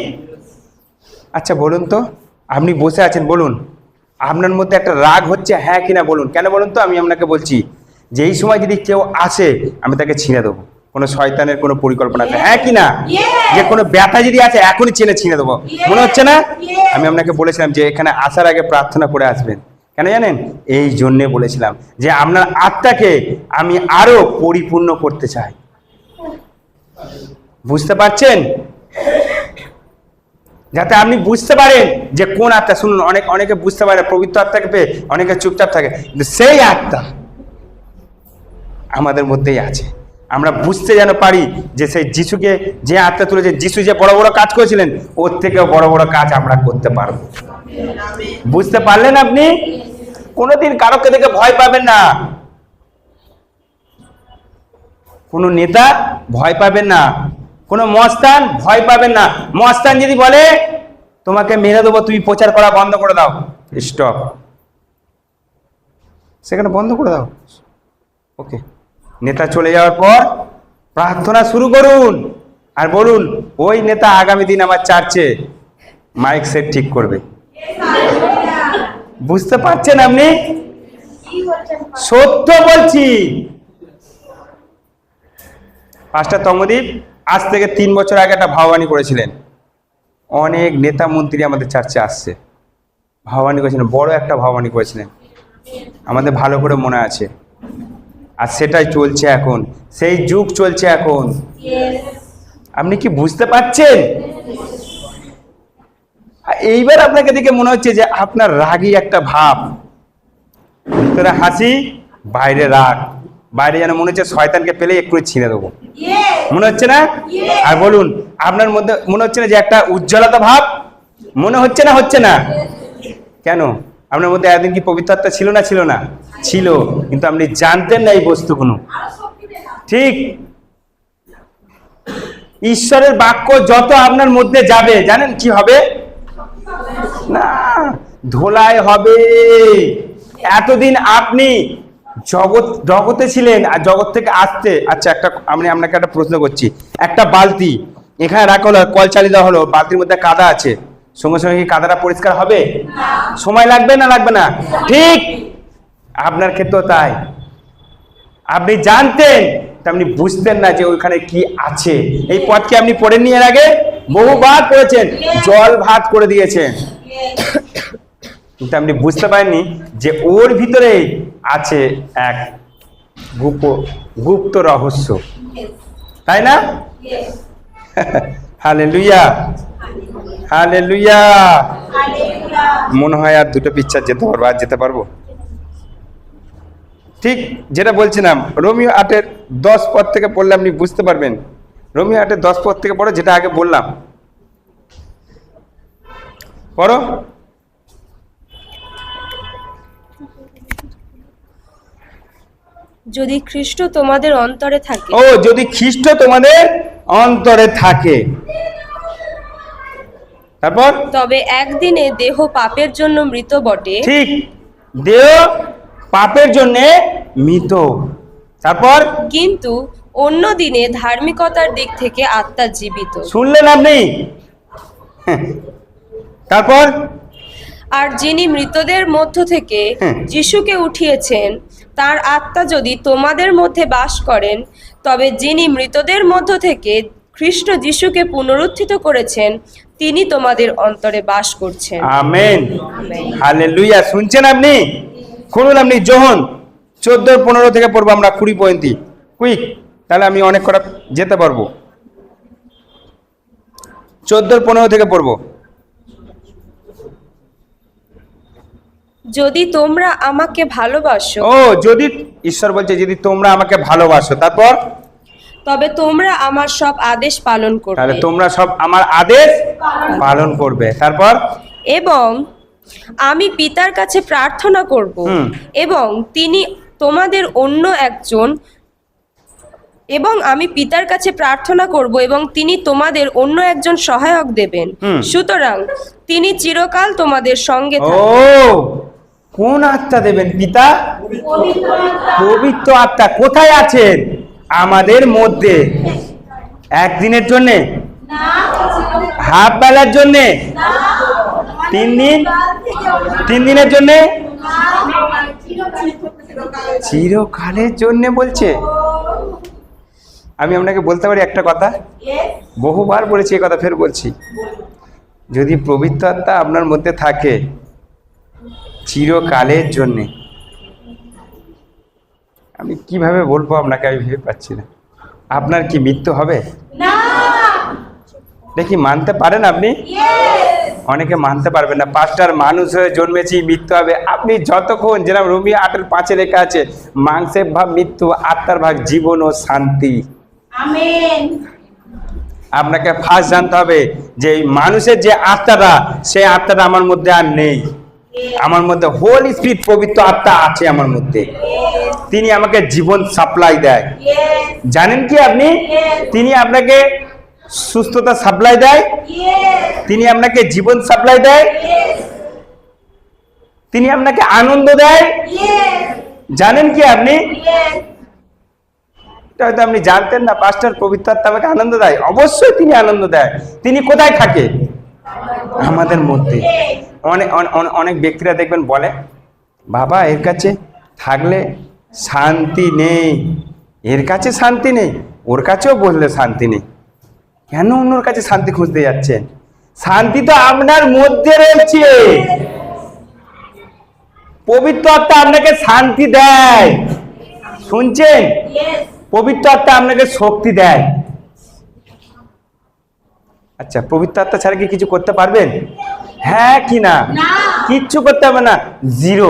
আচ্ছা বলুন তো, আপনি বসে আছেন, বলুন আপনার মধ্যে একটা রাগ হচ্ছে, হ্যাঁ কিনা বলুন। কেন বলুন তো? আমি আপনাকে বলছি যে এই সময় যদি কেউ আসে আমি তাকে ছিঁড়ে দেবো। কোনো শয়তানের কোনো পরিকল্পনা আছে, হ্যাঁ কিনা? যে কোনো ব্যথা যদি আছে এখনই ছিঁড়ে দেবো, মনে হচ্ছে না? আমি আপনাকে বলেছিলাম যে এখানে আসার আগে প্রার্থনা করে আসবেন। কেন জানেন? এই জন্যে বলেছিলাম যে আপনার আত্মাকে আমি আরো পরিপূর্ণ করতে চাই। বুঝতে পারছেন? যাতে আপনি বুঝতে পারেন যে কোন আত্মা। শুনুন, অনেকে বুঝতে পারে পবিত্র আত্মাকে পেয়ে অনেকে চুপচাপ থাকে, কিন্তু সেই আত্মা আমাদের মধ্যেই আছে। আমরা বুঝতে যেন পারি যে সেই যিশুকে যে আত্মা তুলেছে, যিশু যে বড় বড় কাজ করেছিলেন, ওর থেকেও বড় বড় কাজ আমরা করতে পারবো। বুঝতে পারলেন আপনি? কোনোদিন কারোকে দেখে ভয় পাবেন না, কোনো নেতা ভয় পাবেন না, কোনো মস্তান ভয় পাবেন না। মস্তান যদি বলে তোমাকে মেরে দেবো, তুমি প্রচার করা বন্ধ করে দাও, স্টপ, সেখানে বন্ধ করে দাও। ওকে, নেতা চলে যাওয়ার পর প্রার্থনা শুরু করুন আর বলুন ওই নেতা আগামী দিন আমার চার্চে মাইক সেট ঠিক করবে। বুঝতে পারছেন আপনি? সত্য বলছি। পাস্টার তমোদীপ আজ থেকে 3 বছর আগে একটা ভাবানী করেছিলেন। অনেক নেতা মন্ত্রী আমাদের চার্চে আসছে, ভাবানী করেছিলেন, বড় একটা ভাবানী করেছিলেন, আমাদের ভালো করে মনে আছে। আর সেটাই চলছে এখন, সেই যুগ চলছে এখন। আপনি কি বুঝতে পারছেন? এইবার আপনাকে দেখে মনে হচ্ছে যে আপনার রাগী একটা ভাব, ভিতরে হাসি, বাইরে রাগ, বাইরে যেন মনে হচ্ছে শয়তানকে পেলে একটু ছিঁড়ে দেবো, মনে হচ্ছে না? আর বলুন, আপনার মধ্যে মনে হচ্ছে না যে একটা উজ্জ্বলতা ভাব মনে হচ্ছে না? হচ্ছে না কেন? আপনার মধ্যে একদিন কি পবিত্র আত্মা ছিল না? ছিল না? ছিল, কিন্তু আপনি জানতেন না এই বস্তুগুলো। ঠিক, ঈশ্বরের বাক্য যত আপনার মধ্যে যাবে, জানেন কি হবে? না, ধোলাই হবে। এতদিন আপনি জগতে ছিলেন, আর জগৎ থেকে আসতে, আচ্ছা একটা আমি আপনাকে একটা প্রশ্ন করছি, একটা বালতি এখানে রাখা হলো, কল চালিয়ে দেওয়া হলো, বালতির মধ্যে কাদা আছে, সঙ্গে সঙ্গে কি কাদাটা পরিষ্কার হবে? সময় লাগবে না লাগবে না? ঠিক আপনার ক্ষেত্রেও তাই। আপনি জানতেন, আপনি বুঝতেন না যে ওইখানে কি আছে। এই পথকে আপনি পড়েননি এর আগে? বহুবার পড়েছেন, জল ভাত করে দিয়েছেন, কিন্তু আপনি বুঝতে পারেননি যে ওর ভিতরে আছে এক গুপ্ত রহস্য, তাই না? Hallelujah, hallelujah. মনে হয় আর 2টো পিকচার যেতে পারবো, আর যেতে পারবো? ঠিক যেটা বলছিলাম, রোমিও 8:10 পদ থেকে পড়লে আপনি বুঝতে পারবেন। রোমিও 8:10 পদ থেকে পড়ো, যেটা আগে বললাম, পড়ো। যদি খ্রিস্ট তোমাদের অন্তরে থাকে, ও, যদি খ্রিস্ট তোমাদের অন্তরে থাকে, তারপর তবে একদিনে দেহ পাপের জন্য মৃত বটে, ঠিক, দেহ পাপের জন্য মৃত, তারপর কিন্তু অন্য দিনে ধার্মিকতার দিক থেকে আত্মা জীবিত। শুনলেন আপনি? তারপর আর যিনি মৃতদের মধ্য থেকে যিশুকে উঠিয়েছেন, তার আত্মা যদি তোমাদের মধ্যে বাস করেন, তবে যিনি মৃতদের মধ্য থেকে খ্রিস্ট যিশুকে পুনরুত্থিত করেছেন, তিনি তোমাদের অন্তরে বাস করছেন। Amen, hallelujah. শুনছেন আপনি? শুনুন আপনি, যোহন 14:15 থেকে পড়বো আমরা 20 পর্যন্ত, কুইক, তাহলে আমি অনেক কটা যেতে পারবো। 14:15 থেকে পড়বো। যদি তোমরা আমাকে ভালোবাসো, ও, যদি ঈশ্বর বলছে যদি তোমরা আমাকে ভালোবাসো, তারপর তবে তোমরা আমার সব আদেশ পালন তাহলে করবে, তোমরা সব আমার আদেশ পালন করবে, তারপর এবং আমি পিতার কাছে প্রার্থনা করব, এবং তিনি তোমাদের অন্য একজন আমি পিতার কাছে প্রার্থনা করব, এবং তিনি তোমাদের অন্য একজন সহায়ক দেবেন। সুতরাং তিনি চিরকাল তোমাদের সঙ্গে ও, থাকবেন। কোন আত্মা দেবেন? পিতা, পবিত্র আত্মা। কোথায় আছেন? আমাদের মধ্যে। একদিনের জন্যে? হাফ বেলার জন্যে? 3 দিনের জন্যে? চিরকালের জন্যে বলছে। আমি আপনাকে বলতে পারি একটা কথা, বহুবার বলেছি এই কথা, ফের বলছি, যদি পবিত্র আত্মা আপনার মধ্যে থাকে চিরকালের জন্যে, আমি কিভাবে বলবো আপনাকে, আমি ভেবে পাচ্ছি না। আপনার কি মৃত্যু হবে? দেখি মানতে পারেন আপনি? অনেকে মানতে পারবেন না, পাঁচটার মানুষ হয়ে জন্মেছি, মৃত্যু হবে। আপনি যতক্ষণ, যেরকম রোমিও 8:5 লেখা আছে, মাংসের ভাগ মৃত্যু, আত্মার ভাগ জীবন ও শান্তি। আপনাকে ফার্স্ট জানতে হবে যে মানুষের যে আত্মাটা, সেই আত্মাটা আমার মধ্যে আর নেই। আমার মধ্যে হোলি স্পিরিট, পবিত্র আত্মা আছে আমার মধ্যে। তিনি আমাকে জীবন সাপ্লাই দেয়। জানেন কি আপনি? তিনি আপনাকে সুস্থতা সাপ্লাই দেয়, তিনি আপনাকে জীবন সাপ্লাই দেয়, তিনি আপনাকে আনন্দ দেয়। জানেন কি আপনি? হয়তো আপনি জানতেন না, পাস্টার পবিত্র আত্মা আমাকে আনন্দ দেয়। অবশ্যই তিনি আনন্দ দেয়। তিনি কোথায় থাকে? আমাদের মধ্যে। অনেক ব্যক্তিরা দেখবেন বলে, বাবা এর কাছে থাকলে শান্তি নেই। এর কাছে শান্তি নেই, ওর কাছেও বললে শান্তি নেই। কেন অন্যর কাছে শান্তি খুঁজতে যাচ্ছেন? শান্তি তো আপনার মধ্যে রয়েছে। পবিত্র আত্মা আপনাকে শান্তি দেয়, শুনছেন? পবিত্র আত্মা আপনাকে শক্তি দেয়। আচ্ছা, পবিত্র আত্মা ছাড়া কি কিছু করতে পারবেন? হ্যাঁ কি না? কিচ্ছু করতে হবে না। জিরো।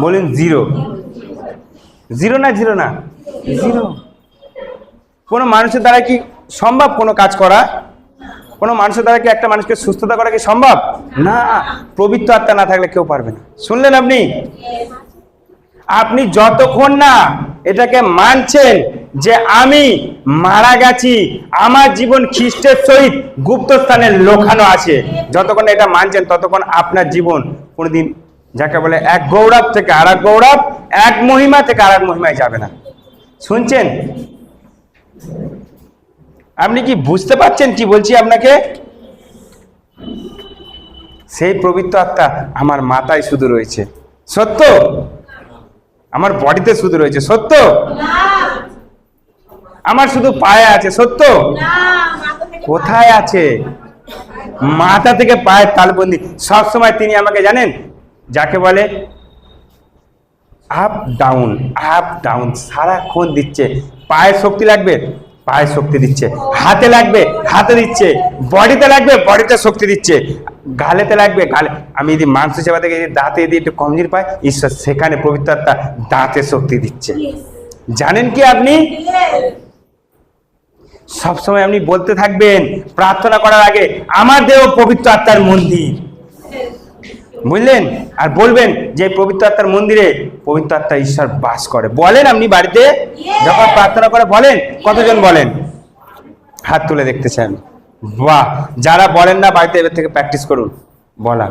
বলুন জিরো। জিরো না জিরো না জিরো। কোনো মানুষের দ্বারা কি সম্ভব কোনো কাজ করা? কোনো মানুষের দ্বারা কি একটা মানুষকে সুস্থতা করা কি সম্ভব? না। পবিত্র আত্মা না থাকলে কেউ পারবে না। শুনলেন আপনি? আপনি যতক্ষণ না এটাকে মানছেন যে আমি মারা গেছি, আমার জীবন খ্রিস্টের সহিত গুপ্ত স্থানে লোকানো আছে, যতক্ষণ এটা মানছেন ততক্ষণ আপনার জীবন কোনোদিন যাকে বলে এক গৌরব থেকে আর এক গৌরব, এক মহিমা থেকে আর এক মহিমায় যাবে না। শুনছেন? আপনি কি বুঝতে পারছেন কি বলছি আপনাকে? সেই পবিত্র আত্মা আমার মাথায় শুধু রয়েছে, সত্য? আমার বডিতে শুধু রয়েছে, সত্য? আমার শুধু পায়ে আছে, সত্য? কোথায় আছে? মাথা থেকে পায়ের তালবন্দি। সবসময় তিনি আমাকে জানেন যাকে বলে আপ ডাউন আপ ডাউন সারাক্ষণ দিচ্ছে। পায়ে শক্তি লাগবে, পায়ে শক্তি দিচ্ছে। হাতে লাগবে, হাতে দিচ্ছে। বডিতে লাগবে, বডিতে শক্তি দিচ্ছে। গালেতে লাগবে, গালে। আমি যদি মাংস সেবা থেকে যদি দাঁতে দিয়ে একটু কমজোরি পাই, ঈশ্বর সেখানে পবিত্র আত্মা দাঁতে শক্তি দিচ্ছে। জানেন কি আপনি? সবসময় আপনি বলতে থাকবেন প্রার্থনা করার আগে, আমার দেহ পবিত্র আত্মার মন্দির। বুঝলেন? আর বলবেন যে পবিত্র আত্মার মন্দিরে পবিত্র আত্মা ঈশ্বর বাস করে। বলেন আপনি বাড়িতে যখন প্রার্থনা করে বলেন? কতজন বলেন? হাত তুলে দেখতে চান? বাহ! যারা বলেন না বাড়িতে এবার থেকে প্র্যাকটিস করুন বলা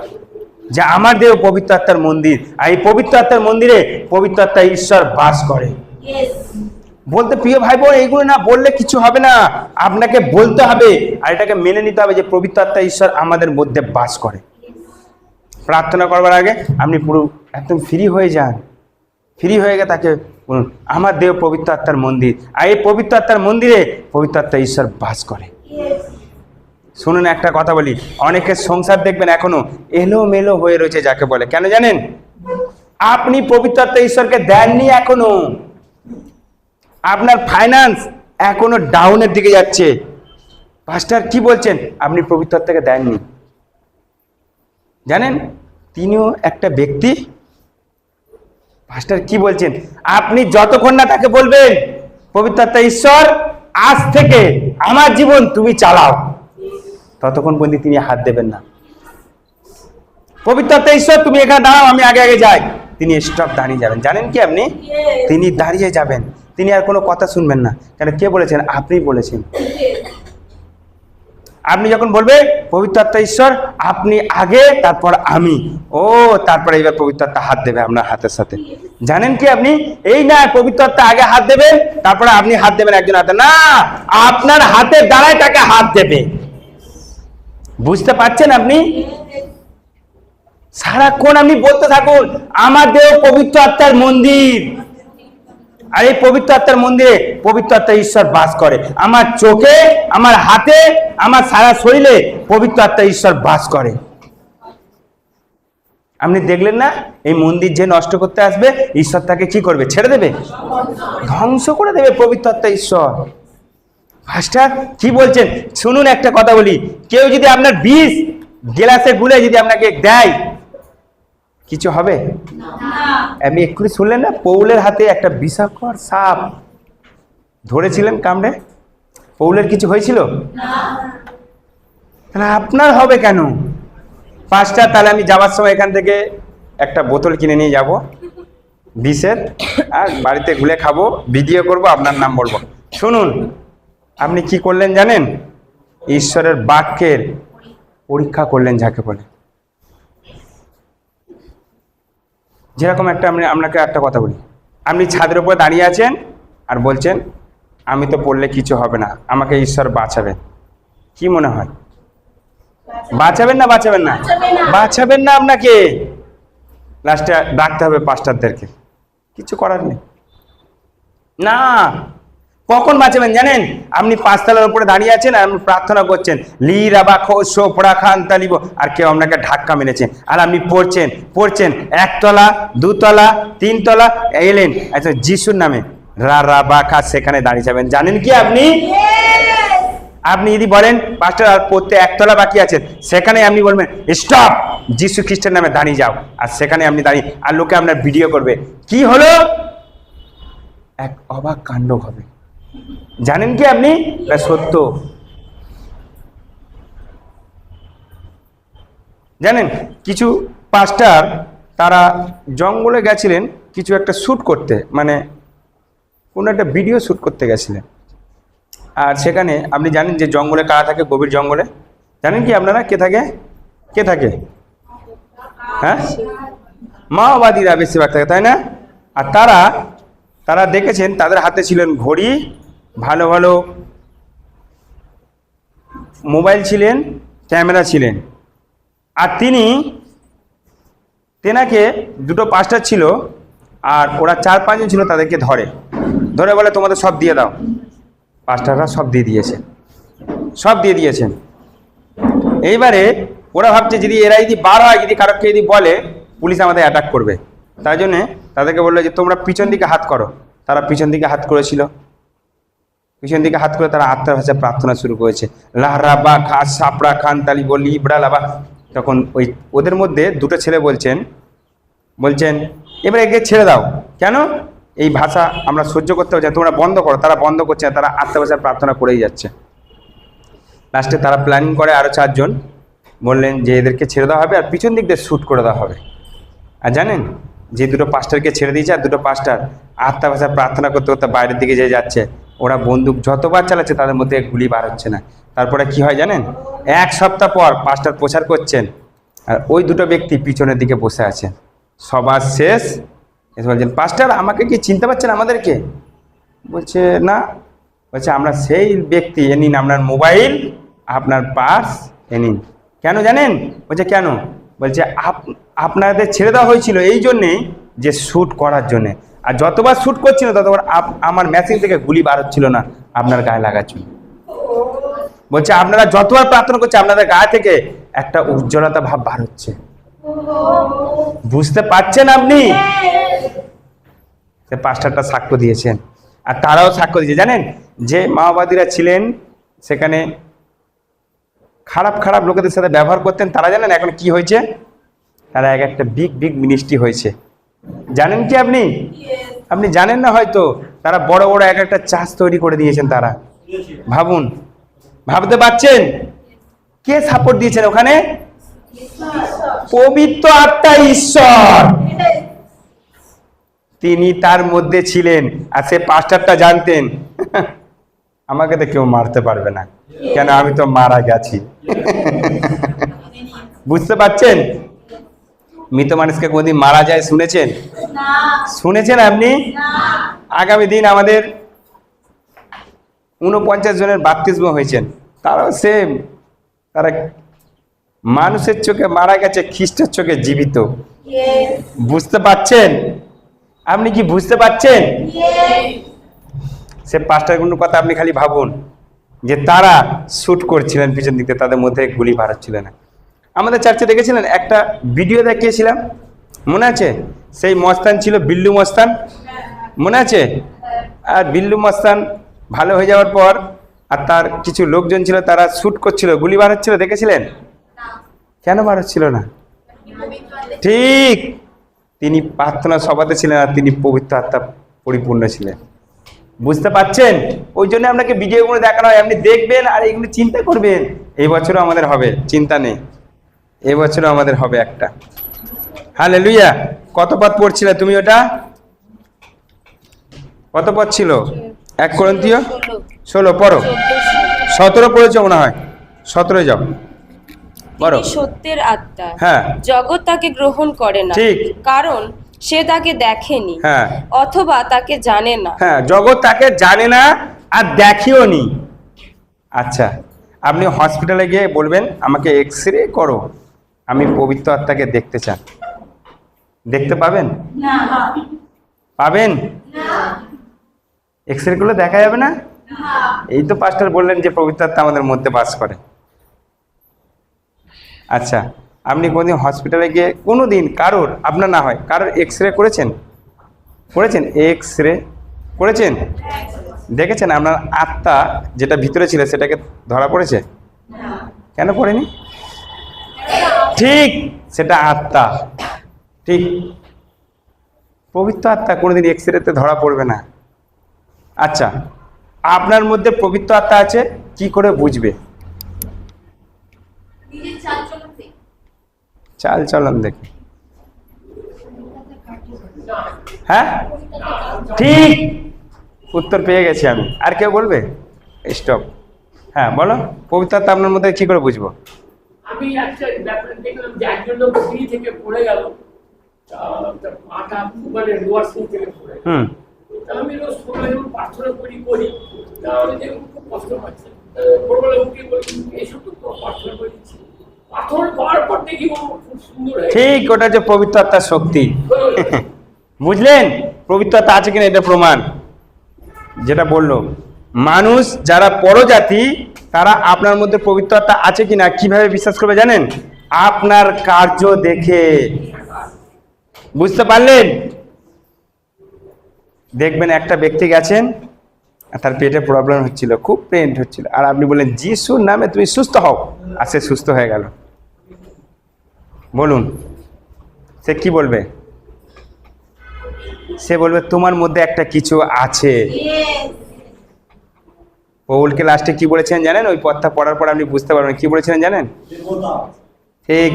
যে আমার দেহ পবিত্র আত্মার মন্দির, আর এই পবিত্র আত্মার মন্দিরে পবিত্র আত্মা ঈশ্বর বাস করে। বলতে প্রিয় ভাই বোন, এইগুলো না বললে কিছু হবে না, আপনাকে বলতে হবে আর এটাকে মেনে নিতে হবে যে পবিত্র আত্মা ঈশ্বর আমাদের মধ্যে বাস করে। প্রার্থনা করবার আগে আপনি পুরো একদম ফ্রি হয়ে যান। ফ্রি হয়ে গিয়ে তাকে বলুন আমার দেহ পবিত্র আত্মার মন্দির, আর এই পবিত্র আত্মার মন্দিরে পবিত্র আত্মা ঈশ্বর বাস করে। শুনুন একটা কথা বলি, অনেকের সংসার দেখবেন এখনো এলোমেলো হয়ে রয়েছে যাকে বলে। কেন জানেন? আপনি পবিত্র আত্মা ঈশ্বরকে দেননি এখনো। আপনার ফাইন্যান্স এখনো ডাউনের দিকে যাচ্ছে। পাস্টার কি বলছেন? আপনি পবিত্র আত্মাকে দেননি। জানেন তিনিও একটা ব্যক্তি। পাস্টার কি বলছেন? আপনি যতক্ষণ না তাকে বলবেন পবিত্র আত্মা ঈশ্বর আজ থেকে আমার জীবন তুমি চালাও, ততক্ষণ পর্যন্ত তিনি হাত দেবেন না। পবিত্র আত্মা ঈশ্বর তুমি এখানে দাঁড়াও, আমি আগে আগে যাই, তিনি স্টপ দাঁড়িয়ে যাবেন। জানেন কি আপনি? তিনি দাঁড়িয়ে যাবেন, তিনি আর কোনো কথা শুনবেন না। কেন? কে বলেছেন? আপনি বলেছেন। আপনি যখন বলবে পবিত্র আত্মা ঈশ্বর আপনি আগে, তারপর আমি, ও তারপরে এবার পবিত্র আত্মা হাত দেবে আপনার হাতের সাথে। জানেন কি আপনি? এই না পবিত্র আত্মা আগে হাত দেবেন, তারপরে আপনি হাত দেবেন একজন হাতে, না, আপনার হাতের দ্বারাই তাকে হাত দেবে। বুঝতে পারছেন আপনি? সারাক্ষণ আপনি বলতে থাকুন আমার দেহ পবিত্র আত্মার মন্দির, আর এই পবিত্র আত্মার মন্দিরে পবিত্র আত্মা ঈশ্বর বাস করে। আমার চোখে, আমার হাতে, আমার সারা শরীরে পবিত্র আত্মা ঈশ্বর বাস করে। আপনি দেখলেন না এই মন্দির যে নষ্ট করতে আসবে ঈশ্বর তাকে কি করবে? ছেড়ে দেবে, ধ্বংস করে দেবে পবিত্র আত্মা ঈশ্বর। পাস্টার কি বলছেন? শুনুন একটা কথা বলি, কেউ যদি আপনার বিষ গ্লাসে গুলে যদি আপনাকে দেয় কিছু হবে? আমি এক্ষুনি শুনলেন না পৌলের হাতে একটা বিষাক্তর সাপ ধরেছিলেন কামড়ে, পৌলের কিছু হয়েছিল? তাহলে আপনার হবে কেন? পাঁচটা, তাহলে আমি যাওয়ার সময় এখান থেকে একটা বোতল কিনে নিয়ে যাব বিষের, আর বাড়িতে গুলে খাবো, ভিডিও করব, আপনার নাম বলবো। শুনুন আপনি কি করলেন জানেন? ঈশ্বরের বাক্যের পরীক্ষা করলেন যাকে বলে। যেরকম একটা আপনাকে একটা কথা বলি, আপনি ছাদের উপর দাঁড়িয়ে আছেন আর বলছেন আমি তো পড়লে কিছু হবে না, আমাকে ঈশ্বর বাঁচাবেন। কি মনে হয়? বাঁচাবেন না বাঁচাবেন না? বাঁচাবেন না। আপনাকে লাস্টে ডাকতে হবে পাস্টারদেরকে, কিছু করার নেই। না, কখন বাঁচাবেন জানেন? আপনি 5 তলার উপরে দাঁড়িয়ে আছেন আর আপনি প্রার্থনা করছেন, লি রাবা খো সো ফোড়া খান তালিব, আর কেউ আপনাকে ধাক্কা মেরেছে আর আপনি পড়ছেন 1 তলা 2 তলা 3 তলা এলেন, আচ্ছা যিশুর নামে রা রাবা খা, সেখানে দাঁড়িয়ে যাবেন। জানেন কি আপনি যদি বলেন পাস্টার আর পড়তে 1 তলা বাকি আছে, সেখানে আপনি বলবেন স্টপ, যিশু খ্রিস্টের নামে দাঁড়িয়ে যাও, আর সেখানে আপনি দাঁড়িয়ে আর লোকে আপনার ভিডিও করবে, কি হলো? এক অবাক কাণ্ড হবে। জানেন কি আপনি? এটা সত্য। জানেন কিছু পাস্টার তারা জঙ্গলে গেছিলেন কিছু একটা শ্যুট করতে, মানে কোনো একটা ভিডিও শ্যুট করতে গেছিলেন। আর সেখানে আপনি জানেন যে জঙ্গলে কারা থাকে, গভীর জঙ্গলে? জানেন কি আপনারা কে থাকে? হ্যাঁ, মাওবাদীরা বেশিরভাগ থাকে, তাই না? আর তারা দেখেছেন তাদের হাতে ছিলেন ঘড়ি, ভালো ভালো মোবাইল ছিলেন, ক্যামেরা ছিলেন। আর তেনাকে 2টো পাস্টার ছিল আর ওরা 4-5 জন ছিল, তাদেরকে ধরে বলে তোমাদের সব দিয়ে দাও। পাস্টাররা সব দিয়ে দিয়েছেন। এইবারে ওরা ভাবছে যদি এরা যদি বার হয়, যদি কারোকে যদি বলে, পুলিশ আমাদের অ্যাটাক করবে, তাই জন্যে তাদেরকে বললো যে তোমরা পিছন দিকে হাত করো। তারা পিছন দিকে হাত করেছিল, পিছন দিকে হাত করে তারা আত্মার ভাষায় প্রার্থনা শুরু করেছে, লাহরাবা খা সাপড়া খান তালি বলি ইবড়া লাবা। তখন ওদের মধ্যে 2টো ছেলে বলছেন এবারে একে ছেড়ে দাও। কেন? এই ভাষা আমরা সহ্য করতে পারছি না, তোমরা বন্ধ করো। তারা বন্ধ করছে না, তারা আত্মার ভাষায় প্রার্থনা করেই যাচ্ছে। লাস্টে তারা প্ল্যানিং করে, আরও 4 জন বললেন যে এদেরকে ছেড়ে দেওয়া হবে আর পিছন দিক দিয়ে শ্যুট করে দেওয়া হবে। আর জানেন যে 2টো পাস্টারকে ছেড়ে দিয়েছে আর 2টো পাস্টার আত্মা ভাষায় প্রার্থনা করতে করতে বাইরের দিকে যে যাচ্ছে, ওরা বন্দুক যতবার চালাচ্ছে তাদের মধ্যে গুলি বার হচ্ছে না। তারপরে কি হয় জানেন? 1 সপ্তাহ পর পাস্টার প্রচার করছেন আর ওই 2টো ব্যক্তি পিছনের দিকে বসে আছেন। সবার শেষ এসে বলছেন, পাস্টার আমাকে কি চিনতে পারছেন আমাদেরকে? বলছে না। বলছে আমরা সেই ব্যক্তি, এ নিন আপনার মোবাইল, আপনার পার্স এ নিন। কেন জানেন? বলছে কেন? বলছে আপনাদের ছেড়ে দেওয়া হয়েছিল এই জন্যেই যে শ্যুট করার জন্যে, আর যতবার শ্যুট করছিল ততবার আমার মেশিন থেকে গুলি বার হচ্ছিল না আপনার গায়ে লাগার জন্য। বলছে আপনারা যতবার প্রার্থনা করছে আপনাদের গায়ে থেকে একটা উজ্জ্বলতা ভাব বার হচ্ছে। বুঝতে পারছেন আপনি? সে পাস্টারটা সাক্ষ্য দিয়েছেন আর তারাও সাক্ষ্য দিয়েছে। জানেন যে মাওবাদীরা ছিলেন সেখানে খারাপ লোকেদের সাথে ব্যবহার করতেন, তারা জানেন এখন কি হয়েছে? তারা একটা বিগ মিনিস্ট্রি হয়েছে। জানেন কি আপনি জানেন না হয়তো, তারা বড় একটা চার্চ তৈরি করে দিয়েছেন। তারা ভাবতে পারছেন কে সাপোর্ট দিয়েছেন ওখানে? পবিত্র আত্মা, ঈশ্বর। তিনি তার মধ্যে ছিলেন আর সে পাস্টারটা জানতেন আমাকে তো কেউ মারতে পারবে না, কেন আমি তো মারা গেছি। বুঝতে পারছেন? মৃত মানুষকে কোনদিন মারা যায় শুনেছেন আপনি? আগামী দিন আমাদের 49 জনের বাপ্তিস্ম হয়েছেন, তারাও সেম। তারা মানুষের চোখে মারা গেছে, খ্রিস্টের চোখে জীবিত। বুঝতে পারছেন? আপনি কি বুঝতে পারছেন? সে পাস্টারগুলোর কথা আপনি খালি ভাবুন যে তারা শ্যুট করছিলেন পিছন দিকে, তাদের মধ্যে গুলি বার হচ্ছিল না। আমাদের চার্চে দেখেছিলেন একটা ভিডিও দেখিয়েছিলাম, মনে আছে? সেই মস্তান ছিল বিল্লু মস্তান, মনে আছে? আর বিল্লু মস্তান ভালো হয়ে যাওয়ার পর আর তার কিছু লোকজন ছিল, তারা শ্যুট করছিল, গুলি বার হচ্ছিল, দেখেছিলেন? কেন বার হচ্ছিল না? ঠিক, তিনি প্রার্থনা সভাতে ছিলেন আর তিনি পবিত্র আত্মা পরিপূর্ণ ছিলেন। বুঝতে পারছেন? ওই জন্য আপনাকে ভিডিওগুলো দেখানো হয়, আপনি দেখবেন আর এগুলো চিন্তা করবেন। এই বছরও আমাদের হবে, চিন্তা নেই, এই বছরও আমাদের হবে একটা। হালেলুয়া। কত পদ পড়ছিলে তুমি? ওটা কত পদ ছিল? 1 কোরিন্থীয় 16 পড়ো। 17 পড়েছো মনে হয়, 17 যাও পড়ো। তিনি সত্যের আত্মা, হ্যাঁ, জগৎ তাকে গ্রহণ করে না, ঠিক, কারণ সে তাকে দেখেনি, হ্যাঁ, অথবা তাকে জানে না। হ্যাঁ, জগৎ তাকে জানে না আর দেখেও নি। আচ্ছা, আপনি হসপিটালে গিয়ে বলবেন আমাকে এক্সরে করো, আমি পবিত্র আত্মাকে দেখতে চান, দেখতে পাবেন? পাবেন? এক্স রে গুলো দেখা যাবে না? এই তো পাস্টার বললেন যে পবিত্র আত্মা আমাদের মধ্যে বাস করে। আচ্ছা, আপনি কোনদিন হসপিটালে গিয়ে কোনোদিন কারোর, আপনার না হয় কারোর এক্স রে করেছেন? এক্স রে করেছেন? দেখেছেন আপনার আত্মা যেটা ভিতরে ছিল সেটাকে ধরা পড়েছে? কেন পড়েনি? ঠিক, সেটা আত্মা। ঠিক, পবিত্র আত্মা কোনোদিন এক্স রেতে ধরা পড়বে না। আচ্ছা, আপনার মধ্যে পবিত্র আত্মা আছে কি করে বুঝবে? চাল চলন দেখে। হ্যাঁ, ঠিক, উত্তর পেয়ে গেছি আমি। আর কেউ বলবে? স্টপ। হ্যাঁ বলো, পবিত্র আত্মা আপনার মধ্যে কি করে বুঝবো? আমি একটা ব্যাপার দেখলাম যে একজন লোক সিঁড়ি থেকে পড়ে গেল, তার পাটা মানে লোয়ার সিঁড়ি থেকে পড়ে গেল। তা আমি রোজ সকালে যখন প্রার্থনা করি তা আমি দেখুন খুব কষ্ট পাচ্ছি। ভোরবেলা উঠে বলি এসব তো প্রার্থনা করে দিচ্ছি, পাথর পাওয়ার পর দেখি ও খুব সুন্দর হয়ে ঠিক, ওটা যে পবিত্র আত্মার শক্তি। বুঝলেন পবিত্র আত্মা আছে কিনা? এটা প্রমাণ যেটা বললো মানুষ যারা পরজাতি তারা আপনার মধ্যে পবিত্র আত্মা আছে কিনা কিভাবে বিশ্বাস করবে জানেন? আপনার কার্য দেখে। বুঝতে পারলেন? দেখবেন একটা ব্যক্তি গেছেন, তার পেটে প্রবলেম হচ্ছিল, খুব পেন হচ্ছিল, আর আপনি বললেন যিশুর নামে তুমি সুস্থ হও, আর সে সুস্থ হয়ে গেল। বলুন সে কি বলবে? সে বলবে তোমার মধ্যে একটা কিছু আছে। পৌলকে লাস্টে কি বলেছেন জানেন? ওই পথটা পড়ার পর আপনি বুঝতে পারবেন কি বলেছিলেন জানেন? ঠিক,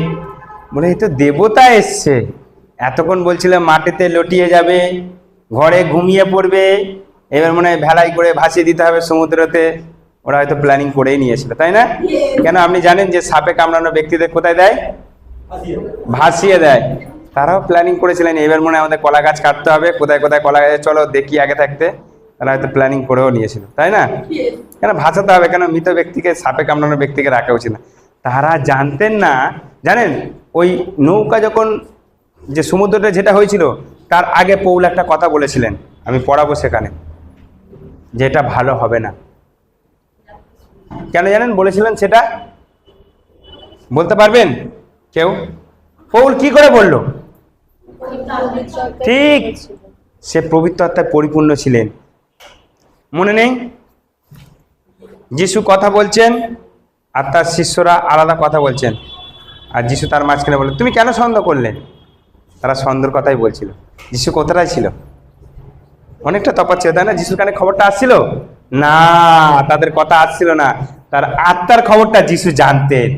বলে এই তো দেবতা এসছে। এতক্ষণ বলছিলাম মাটিতে লটিয়ে যাবে, ঘরে ঘুমিয়ে পড়বে, এবার মনে হয় ভেলাই করে ভাসিয়ে দিতে হবে সমুদ্রতে। ওরা হয়তো প্ল্যানিং করেই নিয়েছিল, তাই না? কেন আপনি জানেন যে সাপে কামড়ানো ব্যক্তিদের কোথায় দেয়? ভাসিয়ে দেয়। তারাও প্ল্যানিং করেছিলেন এবার মনে হয় আমাদের কলা গাছ কাটতে হবে, কোথায় কোথায় কলা গাছে চলো দেখি আগে থাকতে। তারা হয়তো প্ল্যানিং করেও নিয়েছিল, তাই না? কেন ভাসাতে হবে? কেন মৃত ব্যক্তিকে, সাপে কামড়ানো ব্যক্তিকে রাখা উচিত না। তারা জানতেন না, জানেন ওই নৌকা যখন যে সমুদ্রটা যেটা হয়েছিল তার আগে পৌল একটা কথা বলেছিলেন, আমি পড়াবো সেখানে, যেটা ভালো হবে না। কেন জানেন বলেছিলেন সেটা? বলতে পারবেন কেউ? পৌল কি করে বলল? ঠিক, সে পবিত্র আত্মায় পরিপূর্ণ ছিলেন। মনে নেই? যিশু কথা বলছেন আর তার শিষ্যরা আলাদা কথা বলছেন, আর যিশু তার মাঝখানে বললেন তুমি কেন সন্দেহ করলে? তারা সন্দেহের কথাই বলছিল। যিশু কোথায় ছিল? অনেকটা তফাৎ ছিল, তাই না? যিশুর কানে খবরটা আসছিল না, তাদের কথা আসছিল না, তার আত্মার খবরটা যিশু জানতেন।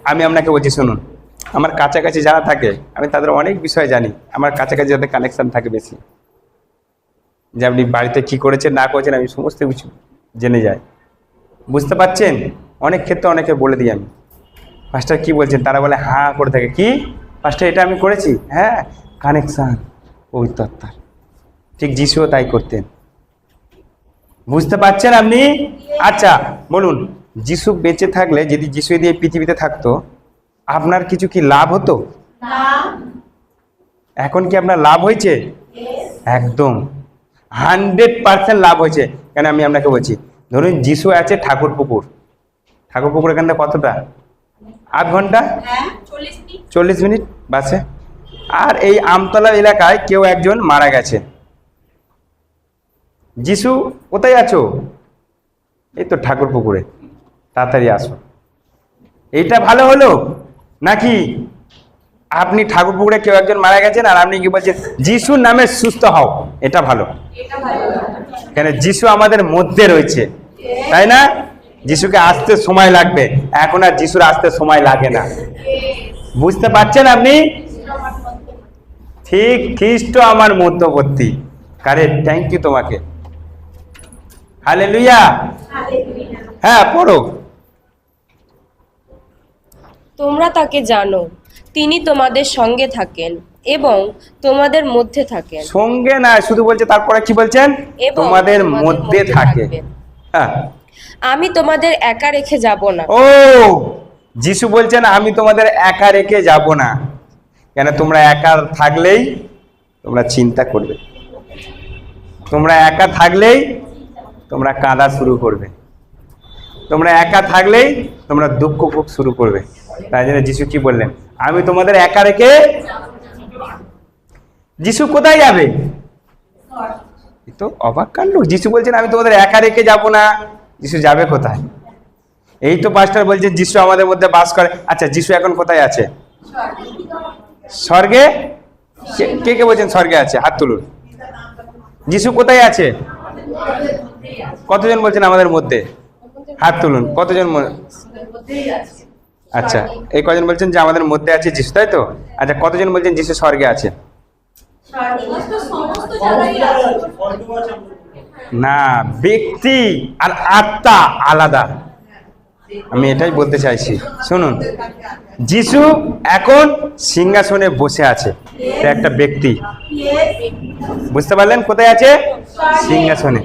আমি আপনাকে বলছি শুনুন, আমার কাছাকাছি যারা থাকে আমি তাদের অনেক বিষয় জানি, আমার কাছাকাছি যাদের কানেকশন থাকে বেশি, যে আপনি বাড়িতে কি করেছেন না করেছেন আমি সমস্ত কিছু জেনে যাই। বুঝতে পারছেন? অনেক ক্ষেত্রে অনেকে বলে দিই আমি পাস্টার কি বলছেন, তারা বলে হ্যাঁ করে থাকে, কি পাস্টার এটা আমি করেছি? হ্যাঁ, কানেকশন পবিত্র আত্মার। ঠিক যিশুও তাই করতেন। বুঝতে পারছেন আপনি? আচ্ছা বলুন, যিশু বেঁচে থাকলে যদি যিশু দিয়ে পৃথিবীতে থাকতো আপনার কিছু কি লাভ হতো? এখন কি আপনার লাভ হয়েছে? একদম 100% লাভ হয়েছে। কেন আমি আপনাকে বলছি, ধরুন যিশু আছে ঠাকুর পুকুর এখান থেকে কতটা? আধ ঘন্টা, 40 মিনিট বাসে। আর এই আমতলা এলাকায় কেউ একজন মারা গেছে, যিশু কোথায় আছো? এই তো ঠাকুর পুকুরে, তাড়াতাড়ি আসো। এইটা ভালো হলো নাকি আপনি ঠাকুর পুকুরে কেউ একজন মারা গেছেন আর আপনি কি বলছেন যিশুর নামে সুস্থ হও? এটা ভালো। কেন? যিশু আমাদের মধ্যে রয়েছে, তাই না? যিশুকে আসতে সময় লাগবে, এখন আর যিশুর আসতে সময় লাগে না। বুঝতে পারছেন আপনি? ঠিক, খ্রিস্ট আমার মধ্যবর্তী। কারেক্ট, থ্যাংক ইউ তোমাকে। হালেলুয়া। হ্যাঁ পড়ো। তোমরা তাকে জানো, তিনি তোমাদের সঙ্গে থাকেন এবং তোমাদের মধ্যে থাকেন। সঙ্গে না, শুধু বলছে, তারপরে কি বলছেন? এবং তোমাদের মধ্যে থাকে। থাকবেন। হ্যাঁ, আমি তোমাদের একা রেখে যাব না। ও যিশু বলছেন আমি তোমাদের একা রেখে যাব না। কেন? তোমরা একা থাকলেই তোমরা চিন্তা করবে, তোমরা একা থাকলেই তোমরা কাঁদা শুরু করবে, তোমরা একা থাকলেই তোমরা দুঃখ ভোগ শুরু করবে। তাই জন্য যিশু কি বললেন, আমি তোমাদের একা রেখে। যিশু কোথায় যাবে? তো অবাক কাণ্ড, যিশু বলছেন আমি তোমাদের একা রেখে যাব না। যিশু যাবে কোথায়? এই তো পাস্টার বলছে যিশু আমাদের মধ্যে বাস করে। আচ্ছা, যিশু এখন কোথায় আছে? স্বর্গে। কে কে বলছেন স্বর্গে আছে? হাত তুলুন। যিশু কোথায় আছে? কতজন বলছেন আমাদের মধ্যে? হাত তুলুন। কতজন? আচ্ছা, এই কজন বলছেন যে আমাদের মধ্যে আছে যিশু, তাই তো? আচ্ছা, কতজন বলছেন যিশু স্বর্গে আছে? না, ব্যক্তি আর আত্মা আলাদা। আমি এটাই বলতে চাইছি, শুনুন। যিশু এখন সিংহাসনে বসে আছে, এটা একটা ব্যক্তি। বুঝতে পারলেন কোথায় আছে? সিংহাসনে।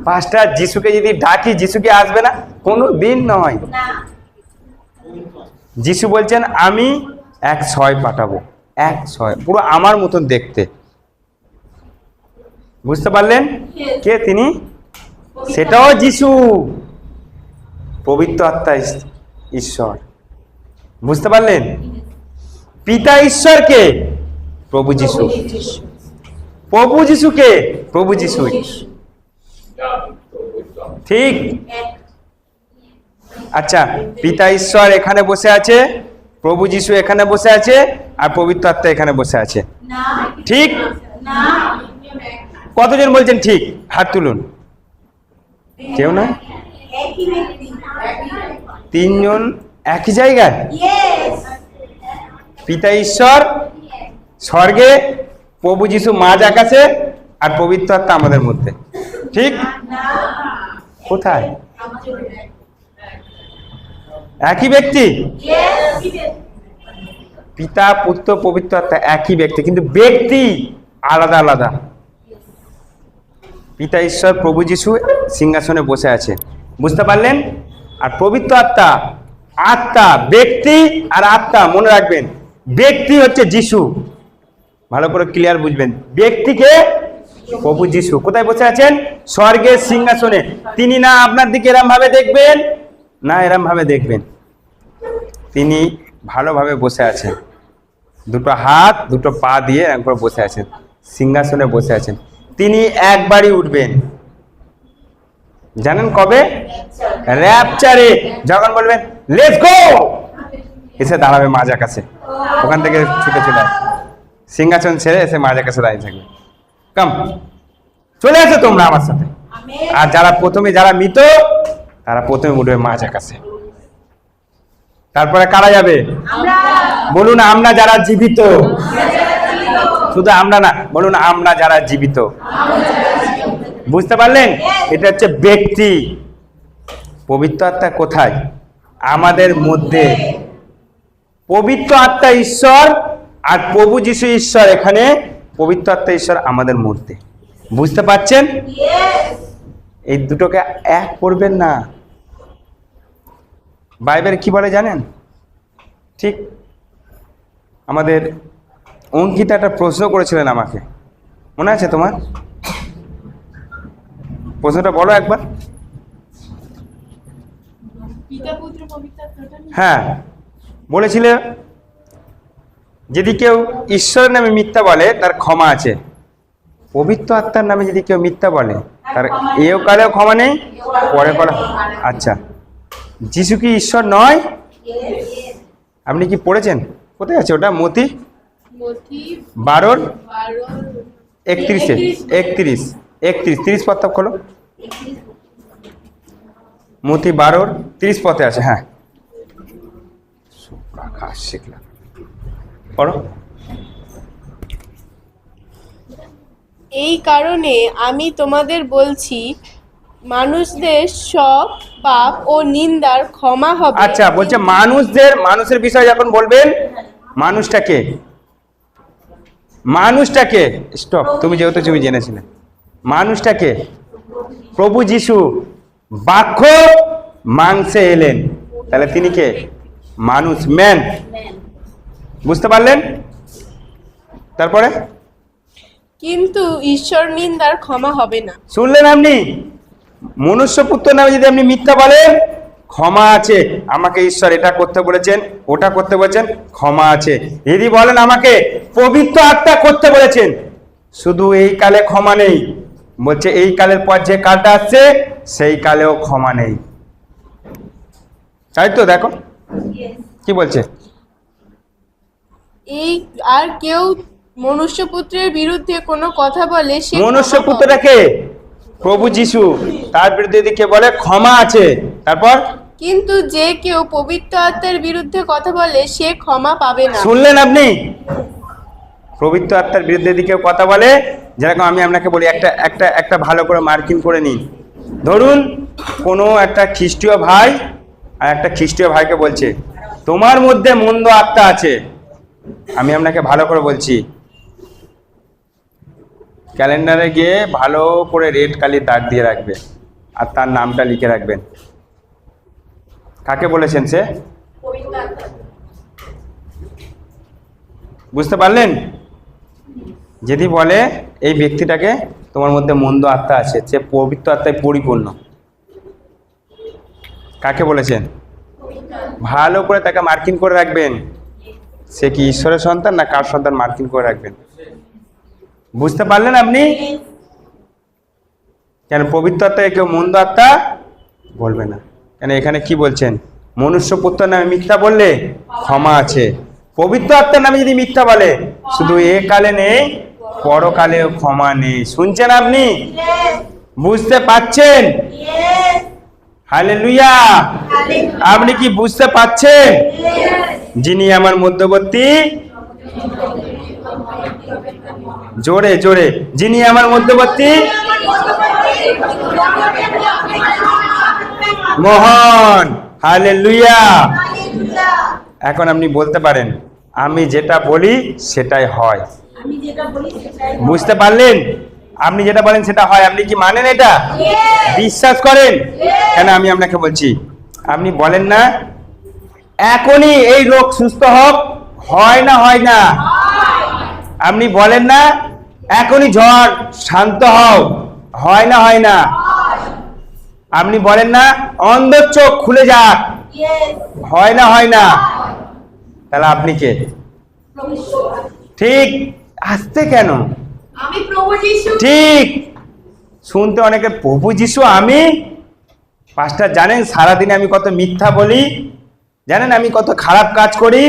পাঁচটা যিশুকে যদি ডাকি, যিশু কি আসবে না? কোনো দিন নয়। যিশু বলছেন আমি 100 পাঠাবো, 100, পুরো আমার মতন দেখতে। বুঝতে পারলেন কে তিনি? সেটাও যিশু, পবিত্র আত্মা ঈশ্বর। বুঝতে পারলেন? পিতা ঈশ্বরকে প্রভু যিশু, প্রভু যিশুকে প্রভু যিশু। ঠিক? আচ্ছা, পিতা ঈশ্বর এখানে বসে আছে, প্রভু যিশু এখানে বসে আছে, আর পবিত্র আত্মা এখানে বসে আছে। ঠিক? কতজন বলছেন ঠিক? হাত তুলুন। কেউ না? তিনজন একই জায়গায়? পিতা ঈশ্বর স্বর্গে, প্রভু যিশু মাঝ আকাশে, আর পবিত্র আত্মা আমাদের মধ্যে। ঠিক? কোথায়? একই ব্যক্তি? পিতা, পুত্র, পবিত্র আত্মা একই ব্যক্তি, কিন্তু ব্যক্তি আলাদা আলাদা। পিতা ঈশ্বর, প্রভু যিশু সিংহাসনে বসে আছে। বুঝতে পারলেন? আর পবিত্র আত্মা, আত্মা, ব্যক্তি আর আত্মা মনে রাখবেন। ব্যক্তি হচ্ছে যিশু, ভালো করে ক্লিয়ার বুঝবেন। ব্যক্তিকে প্রভু যিশু কোথায় বসে আছেন? স্বর্গের সিংহাসনে। তিনি না আপনার দিকে এরম ভাবে দেখবেন, না এরম ভাবে দেখবেন। তিনি ভালোভাবে বসে আছেন, দুটো হাত দুটো পা দিয়ে এরকম করে বসে আছেন, সিংহাসনে বসে আছেন। তিনি একবারই উঠবেন, জানেন কবে? র্যাপচারে, যখন বলবেন লেটস গো, এসে দাঁড়াবে মাঝ আকাশে। ওখান থেকে ছুটে চলে আসবে, সিংহাসন ছেড়ে এসে মাঝ আকাশে দাঁড়িয়ে থাকবে। কাম, চলে আসো তোমরা আমার সাথে। আর যারা প্রথমে, যারা মৃত, তারা প্রথমে উঠবে মাঝ আকাশে। তারপরে কারা যাবে? বলুন আমরা যারা জীবিত। শুধু আমরা না, বলুন আমরা যারা জীবিত। বুঝতে পারলেন? এটা হচ্ছে ব্যক্তি। পবিত্র আত্মা কোথায়? আমাদের মধ্যে। পবিত্র আত্মা ঈশ্বর আর প্রভু যিশু ঈশ্বর এখানে, পবিত্র আত্মা ঈশ্বর আমাদের মধ্যে। বুঝতে পারছেন? এই দুটোকে এক করবেন না। বাইবেল কি বলে জানেন? ঠিক, আমাদের অঙ্কিতা একটা প্রশ্ন করেছিলেন আমাকে, মনে আছে তোমার? প্রশ্নটা বলো একবার। হ্যাঁ, বলেছিলে যদি কেউ ঈশ্বরের নামে মিথ্যা বলে তার ক্ষমা আছে, পবিত্র আত্মার নামে যদি কেউ মিথ্যা বলে তার এও কালেও ক্ষমা নেই, পরে করা। আচ্ছা, যিশু কি ঈশ্বর নয়? আপনি কি পড়েছেন? কোথায় আছে ওটা? মতি 12:31, 31 পদ খোলো। মতি 12:30 পথে আছে। হ্যাঁ, শিখলাম, পড়ো। এই কারণে আমি তোমাদের বলছি, মানুষদের সব পাপ ও নিন্দার ক্ষমা হবে। আচ্ছা, বলছে মানুষের বিষয় যখন বলবেন, মানুষটাকে স্টপ, তুমি যেহেতু তুমি জেনেছিলে, মানুষটাকে প্রভু যিশু বাক্য মাংসে এলেন, তাহলে তিনি কে? মানুষ, ম্যান। বুঝতে পারলেন? তারপরে কিন্তু ঈশ্বর নিন্দার ক্ষমা হবে না। শুনলেন আপনি? মনুষ্যপুত্র নামে যদি আপনি মিথ্যা বলেন, ক্ষমা আছে। আমাকে ঈশ্বর এটা করতে বলেছেন, ওটা করতে বলেছেন, ক্ষমা আছে। যদি বলেন আমাকে পবিত্র আত্মা করতে বলেছেন, শুধু এই কালে ক্ষমা নেই, বলছে এই কালের পর যে কালটা আসছে সেই কালেও ক্ষমা নেই। তাই তো, দেখো কি বলছে। এই আর কেউ মনুষ্যপুত্রের বিরুদ্ধে কোনো কথা বলে সে মনুষ্যপুত্রটাকে প্রভু যিশু, তার বিরুদ্ধে যদি কে বলে ক্ষমা আছে, তারপর কিন্তু যে কেউ পবিত্র আত্মার বিরুদ্ধে কথা বলে সে ক্ষমা পাবে না। শুনলেন আপনি? পবিত্র আত্মার বিরুদ্ধে যদি কেউ কথা বলে, যেরকম আমি আপনাকে বলি, একটা ভালো করে মার্কিং করে নিন। ধরুন কোনো একটা খ্রিস্টীয় ভাই আর একটা খ্রিস্টীয় ভাইকে বলছে তোমার মধ্যে মন্দ আত্মা আছে। আমি আপনাকে ভালো করে বলছি, ক্যালেন্ডারে গিয়ে ভালো করে রেড কালির দাগ দিয়ে রাখবে আর তার নামটা লিখে রাখবেন। কাকে বলেছেন সে? বুঝতে পারলেন? যদি বলে এই ব্যক্তিটাকে তোমার মধ্যে মন্দ আত্মা আছে, সে পবিত্র আত্মায় পরিপূর্ণ, কাকে বলেছেন? ভালো করে তাকে মার্কিং করে রাখবেন। সে কি ঈশ্বরের সন্তান না কার সন্তান, মার্কিং করে রাখবেন। বুঝতে পারলেন আপনি? কেন পবিত্র আত্মাকে কেউ মন্দ আত্মা বলবে না। কেন এখানে কি বলছেন? মনুষ্যপুত্র নামে মিথ্যা বললে ক্ষমা আছে। পবিত্র আত্মার নামে যদি মিথ্যা বলে, শুধু এ কালে নেই, পরকালেও ক্ষমা নেই। শুনছেন আপনি? বুঝতে পাচ্ছেন? হালেলুয়া! আপনি কি বুঝতে পাচ্ছেন? যিনি আমার মধ্যবর্তী, জোরে জোরে, যিনি আমার মধ্যবর্তী মহান। হালেলুয়া! এখন আপনি বলতে পারেন আমি যেটা বলি সেটাই হয়। বুঝতে পারলেন? আপনি যেটা বলেন সেটা হয়। আপনি কি মানেন এটা? বিশ্বাস করেন? কেন আমি আপনাকে বলছি, আপনি বলেন না এখনই এই রোগ সুস্থ হোক, হয় না হয় না? আপনি বলেন না এখনই ঝড় শান্ত হও, হয় না হয় না? আপনি বলেন না অন্ধের চোখ খুলে যাক, হয় না হয় না? তাহলে আপনি কে? ঠিক আসতে কেন? আমি প্রভু যিশু। ঠিক শুনতে অনেকে প্রভু যিশু। আমি পাস্টার জানেন সারাদিনে আমি কত মিথ্যা বলি, জানেন আমি কত খারাপ কাজ করি।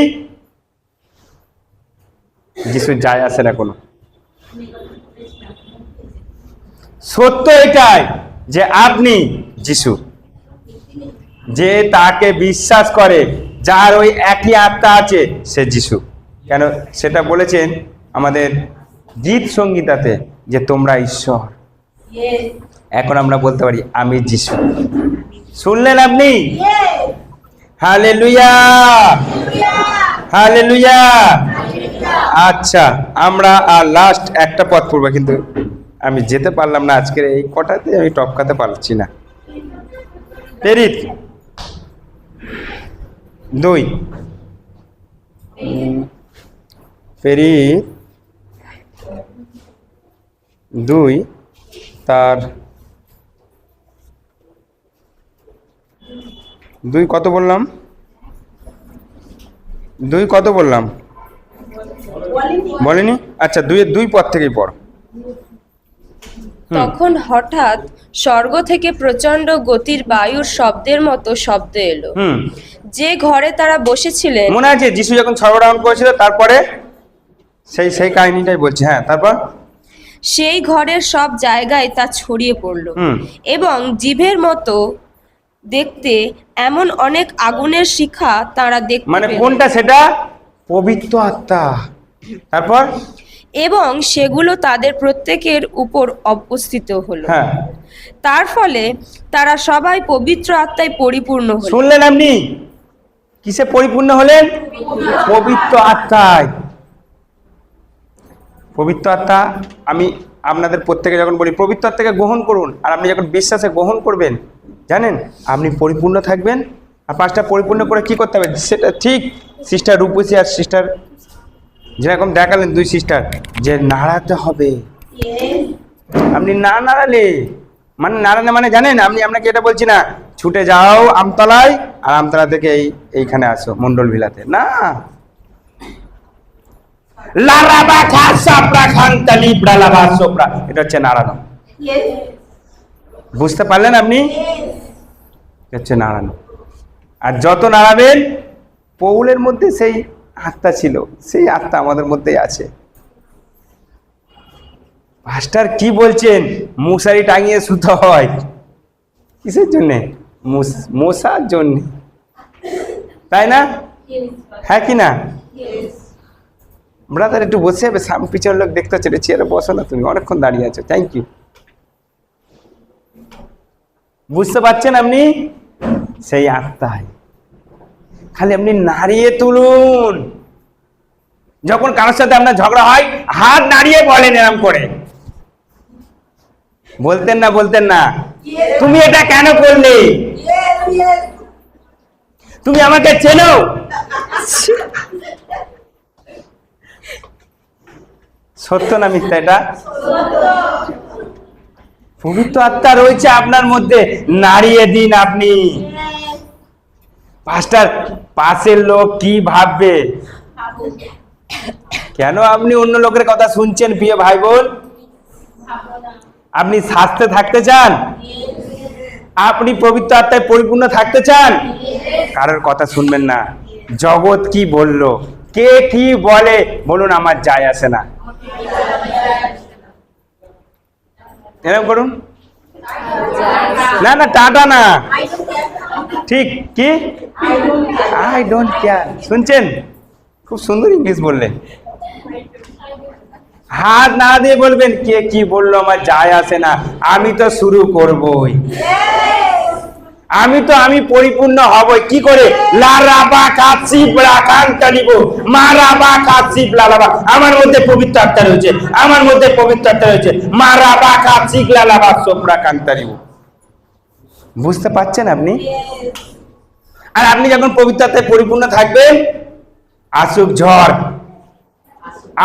যিশু যায় আসে না কোনো। সত্য এটাই যে আপনি যিশু, যে তাকে বিশ্বাস করে, যার ওই একই আত্মা আছে, সে যিশু। কেন সেটা বলেছেন আমাদের গীত সংগীতাতে যে তোমরা ঈশ্বর। এখন আমরা বলতে পারি আমি যিশু। শুনলেন আপনি? হালেলুয়া! হালেলুয়া! আচ্ছা, আমরা আর লাস্ট একটা পথ পড়বো, কিন্তু আমি যেতে পারলাম না আজকের এই কটাতে, আমি টপকাতে পারছি না। প্রেরিত 2, প্রেরিত 2 তার 2 কত বললাম? 2 কত বললাম? বলেনি? আচ্ছা, 2 পদ থেকেই পড়। তখন হঠাৎ স্বর্গ থেকে প্রচন্ড গতির বায়ুর শব্দের মতো শব্দ এলো। যে ঘরে তারা বসেছিলেন, মনে আছে যিশু যখন সর্বরাহন করেছিল, তারপরে সেই কাহিনীটাই বলছে। হ্যাঁ, তারপর সেই ঘরের সব জায়গায় তা ছড়িয়ে পড়ল এবং জিভের মতো দেখতে এমন অনেক আগুনের শিখা তারা দেখতে মানে পেল। কোনটা সেটা? পবিত্র আত্মা। তারপর এবং সেগুলো তাদের প্রত্যেকের উপর অবস্থিত হলো। হ্যাঁ, তার ফলে তারা সবাই পবিত্র আত্মায় পরিপূর্ণ হলো। শুনলেন আপনি? কিসে পরিপূর্ণ হলেন? পবিত্র আত্মায়। পবিত্র আত্মা, আমি আপনাদের প্রত্যেকে যখন বলি পবিত্র আত্মাকে গ্রহণ করুন, আর আপনি যখন বিশ্বাসে গ্রহণ করবেন, জানেন আপনি পরিপূর্ণ থাকবেন। আর 5টা পরিপূর্ণ করে কি করতে হবে সেটা ঠিক সিস্টার রূপসী আর সিস্টার যেরকম দেখালেন 2 সিস্টার, যে নাড়াতে হবে, আপনি না নাড়ালে নাড়ালে জানেন, আপনি আপনাকে এটা বলছি না ছুটে যাও আমতলায় আর আমতলা থেকে এইখানে আসো মন্ডল ভিলাতে, না। লারাবা খা সাপড়া খানতালি ব্রালাবা সোপড়া, এটা হচ্ছে নাড়ানো। বুঝতে পারলেন আপনি? এটা হচ্ছে নাড়ানো। আর যত নাড়াবেন, পৌলের মধ্যে সেই আত্মা ছিল, সেই আত্মা আমাদের মধ্যেই আছে। মাস্টার কি বলছেন? মশারি টাঙিয়ে শুতে হয় কিসের জন্যে? মশার জন্য, তাই না? হ্যাঁ কি না? ব্রাদার একটু বসে হবে, সামনে পিছনের লোক দেখতে হচ্ছে, চেয়ারে বসো না, তুমি অনেকক্ষণ দাঁড়িয়ে আছো। Thank you. বুঝতে পারছেন আপনি? সেই আত্মায় খালি আপনি নাড়িয়ে তুলুন। যখন কারোর সাথে আপনার ঝগড়া হয়, হাত নাড়িয়ে বলেন এরম করে, বলতেন না? বলতেন না তুমি এটা কেন করলে? তুমি আমাকে চেনো? সত্য না মিথ্যা? এটা পবিত্র আত্মা রয়েছে আপনার মধ্যে, নাড়িয়ে দিন আপনি। পাস্টার পাশের লোক কি ভাববে? কেন আপনি অন্য লোকের কথা শুনছেন? প্রিয় ভাই বোন, আপনি শাস্তে থাকতে চান? আপনি পবিত্র আত্মায় পরিপূর্ণ থাকতে চান? কারোর কথা শুনবেন না। জগৎ কি বললো, কে কি বলে, বলুন, আমার যায় আসে না। এরকম করুন না, না টাটা না, ঠিক কি? I don't care. শুনছেন? খুব সুন্দর ইংলিশ বললেন। হাত না দিয়ে বলবেন, কে কি বললো আমার যায় আসে না, আমি তো শুরু করবই, আমি পরিপূর্ণ হবই। কি করে? লারাবা কাছিপ রাখানটা নিব, মারাবা কাছিপ লালাবা। আমার মধ্যে পবিত্র আত্মা রয়েছে, আমার মধ্যে পবিত্র আত্মা রয়েছে, মারাবা কাছিপ লালাবা সোপরা কান্তা নিব। বুঝতে পারছেন আপনি? আর আপনি যখন পবিত্র আত্মায় পরিপূর্ণ থাকবেন, আসুক ঝড়,